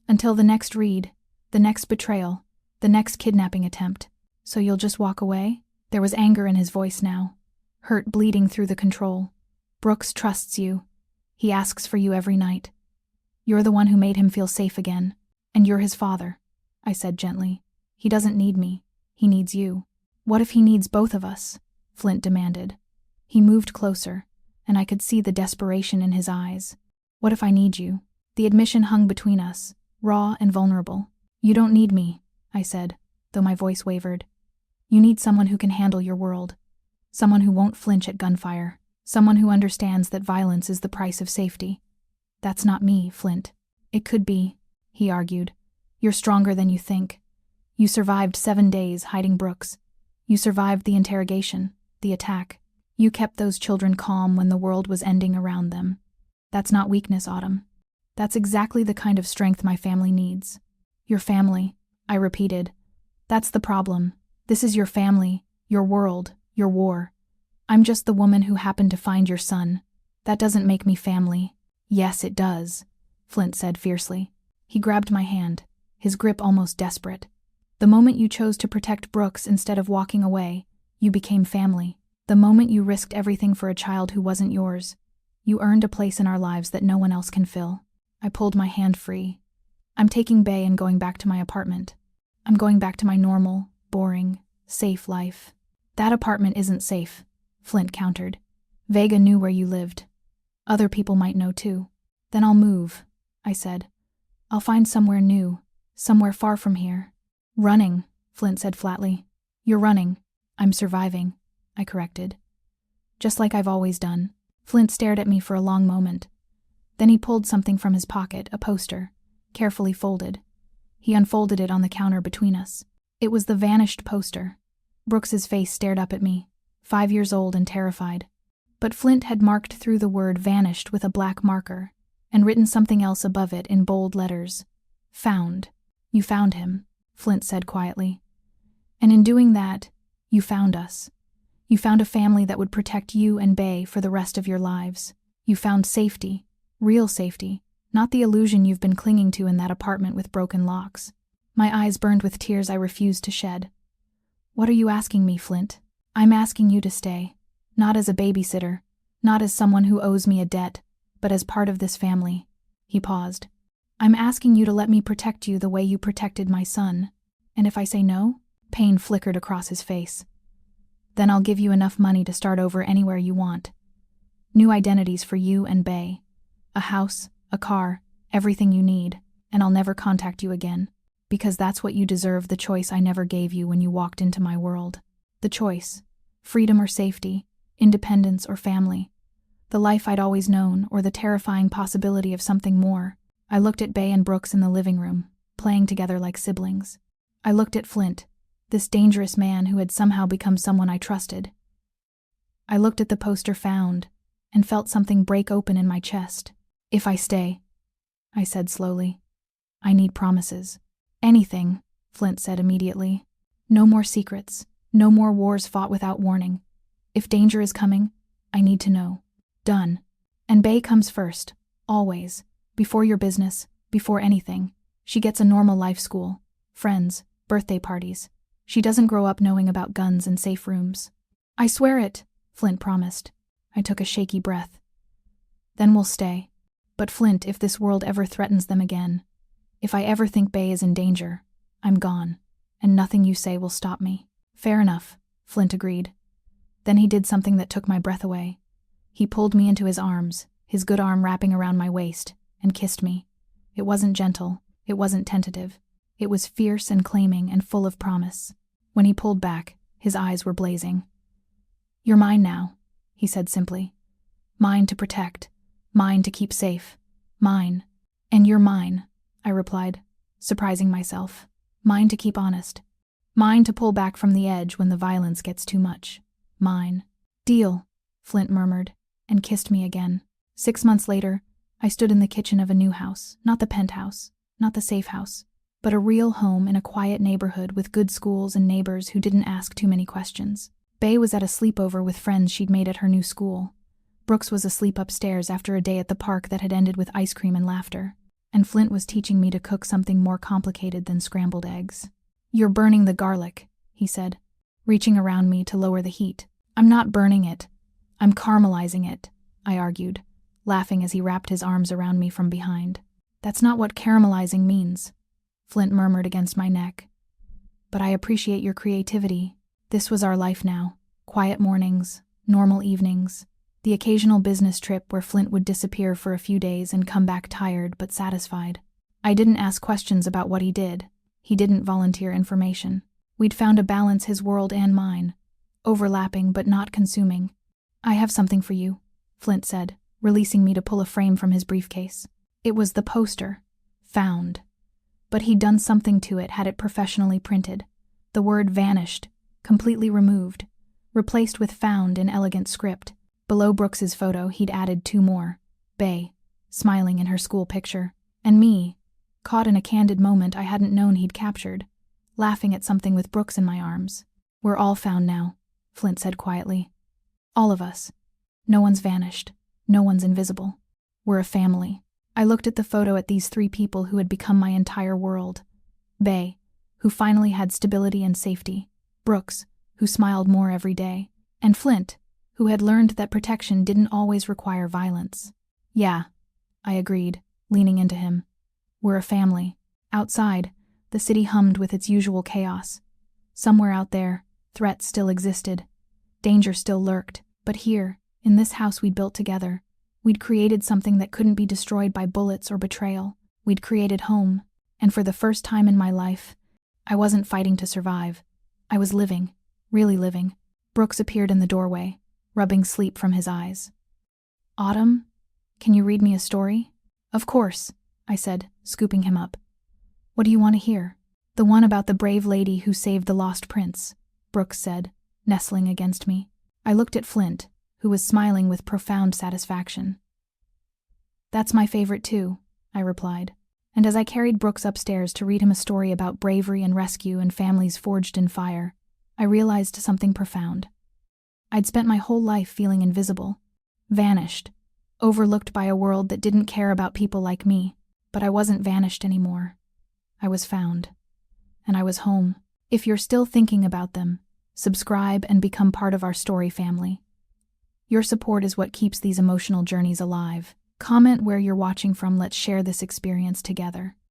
Speaker 1: Until the next Reed, the next betrayal, the next kidnapping attempt. So you'll just walk away? There was anger in his voice now. Hurt bleeding through the control. Brooks trusts you. He asks for you every night. You're the one who made him feel safe again. And you're his father, I said gently. He doesn't need me. He needs you. What if he needs both of us? Flint demanded. He moved closer, and I could see the desperation in his eyes. What if I need you? The admission hung between us, raw and vulnerable. You don't need me, I said, though my voice wavered. You need someone who can handle your world. Someone who won't flinch at gunfire. Someone who understands that violence is the price of safety. That's not me, Flint. It could be, he argued. You're stronger than you think. You survived 7 days hiding Brooks. You survived the interrogation, the attack. You kept those children calm when the world was ending around them. That's not weakness, Autumn. That's exactly the kind of strength my family needs. Your family, I repeated. That's the problem. This is your family, your world, your war. I'm just the woman who happened to find your son. That doesn't make me family. Yes, it does, Flint said fiercely. He grabbed my hand, his grip almost desperate. The moment you chose to protect Brooks instead of walking away, you became family. The moment you risked everything for a child who wasn't yours, you earned a place in our lives that no one else can fill. I pulled my hand free. I'm taking Bay and going back to my apartment. I'm going back to my normal, boring, safe life. That apartment isn't safe, Flint countered. Vega knew where you lived. Other people might know too. Then I'll move, I said. I'll find somewhere new, somewhere far from here. Running, Flint said flatly. You're running. I'm surviving, I corrected. Just like I've always done. Flint stared at me for a long moment. Then he pulled something from his pocket, a poster, carefully folded. He unfolded it on the counter between us. It was the vanished poster. Brooks's face stared up at me, 5 years old and terrified. But Flint had marked through the word vanished with a black marker, and written something else above it in bold letters. Found. You found him, Flint said quietly. And in doing that, you found us. You found a family that would protect you and Bay for the rest of your lives. You found safety, real safety, not the illusion you've been clinging to in that apartment with broken locks. My eyes burned with tears I refused to shed. What are you asking me, Flint? I'm asking you to stay. Not as a babysitter, not as someone who owes me a debt, but as part of this family. He paused. I'm asking you to let me protect you the way you protected my son. And if I say no? Pain flickered across his face. Then I'll give you enough money to start over anywhere you want. New identities for you and Bay. A house, a car, everything you need, and I'll never contact you again. Because that's what you deserve, the choice I never gave you when you walked into my world. The choice. Freedom or safety, independence or family. The life I'd always known, or the terrifying possibility of something more. I looked at Bay and Brooks in the living room, playing together like siblings. I looked at Flint, this dangerous man who had somehow become someone I trusted. I looked at the poster found, and felt something break open in my chest. If I stay, I said slowly. I need promises. Anything, Flint said immediately. No more secrets, no more wars fought without warning. If danger is coming, I need to know. Done. And Bay comes first, always. Before your business, before anything. She gets a normal life school, friends, birthday parties. She doesn't grow up knowing about guns and safe rooms. I swear it, Flint promised. I took a shaky breath. Then we'll stay. But Flint, if this world ever threatens them again, if I ever think Bay is in danger, I'm gone, and nothing you say will stop me. Fair enough, Flint agreed. Then he did something that took my breath away. He pulled me into his arms, his good arm wrapping around my waist, and kissed me. It wasn't gentle, it wasn't tentative. It was fierce and claiming and full of promise. When he pulled back, his eyes were blazing. You're mine now, he said simply. Mine to protect, mine to keep safe, mine. And you're mine, I replied, surprising myself. Mine to keep honest. Mine to pull back from the edge when the violence gets too much. Mine. Deal, Flint murmured, and kissed me again. 6 months later, I stood in the kitchen of a new house, not the penthouse, not the safe house, but a real home in a quiet neighborhood with good schools and neighbors who didn't ask too many questions. Bay was at a sleepover with friends she'd made at her new school. Brooks was asleep upstairs after a day at the park that had ended with ice cream and laughter. And Flint was teaching me to cook something more complicated than scrambled eggs. "You're burning the garlic," he said, reaching around me to lower the heat. "I'm not burning it. I'm caramelizing it," I argued, laughing as he wrapped his arms around me from behind. "That's not what caramelizing means," Flint murmured against my neck. "But I appreciate your creativity." This was our life now. Quiet mornings, normal evenings, the occasional business trip where Flint would disappear for a few days and come back tired but satisfied. I didn't ask questions about what he did. He didn't volunteer information. We'd found a balance, his world and mine, overlapping but not consuming. "I have something for you," Flint said, releasing me to pull a frame from his briefcase. It was the poster. Found. But he'd done something to it, had it professionally printed. The word vanished, completely removed, replaced with found in elegant script. Below Brooks's photo, he'd added 2 more. Bay, smiling in her school picture, and me, caught in a candid moment I hadn't known he'd captured, laughing at something with Brooks in my arms. "We're all found now," Flint said quietly. "All of us. No one's vanished. No one's invisible. We're a family." I looked at the photo at these 3 people who had become my entire world. Bay, who finally had stability and safety. Brooks, who smiled more every day. And Flint, who had learned that protection didn't always require violence. "Yeah," I agreed, leaning into him. "We're a family." Outside, the city hummed with its usual chaos. Somewhere out there, threats still existed. Danger still lurked. But here, in this house we'd built together, we'd created something that couldn't be destroyed by bullets or betrayal. We'd created home. And for the first time in my life, I wasn't fighting to survive. I was living, really living. Brooks appeared in the doorway, rubbing sleep from his eyes. "Autumn, can you read me a story?" "Of course," I said, scooping him up. "What do you want to hear?" "The one about the brave lady who saved the lost prince," Brooks said, nestling against me. I looked at Flint, who was smiling with profound satisfaction. "That's my favorite too," I replied. And as I carried Brooks upstairs to read him a story about bravery and rescue and families forged in fire, I realized something profound. I'd spent my whole life feeling invisible, vanished, overlooked by a world that didn't care about people like me. But I wasn't vanished anymore. I was found. And I was home. If you're still thinking about them, subscribe and become part of our story family. Your support is what keeps these emotional journeys alive. Comment where you're watching from. Let's share this experience together.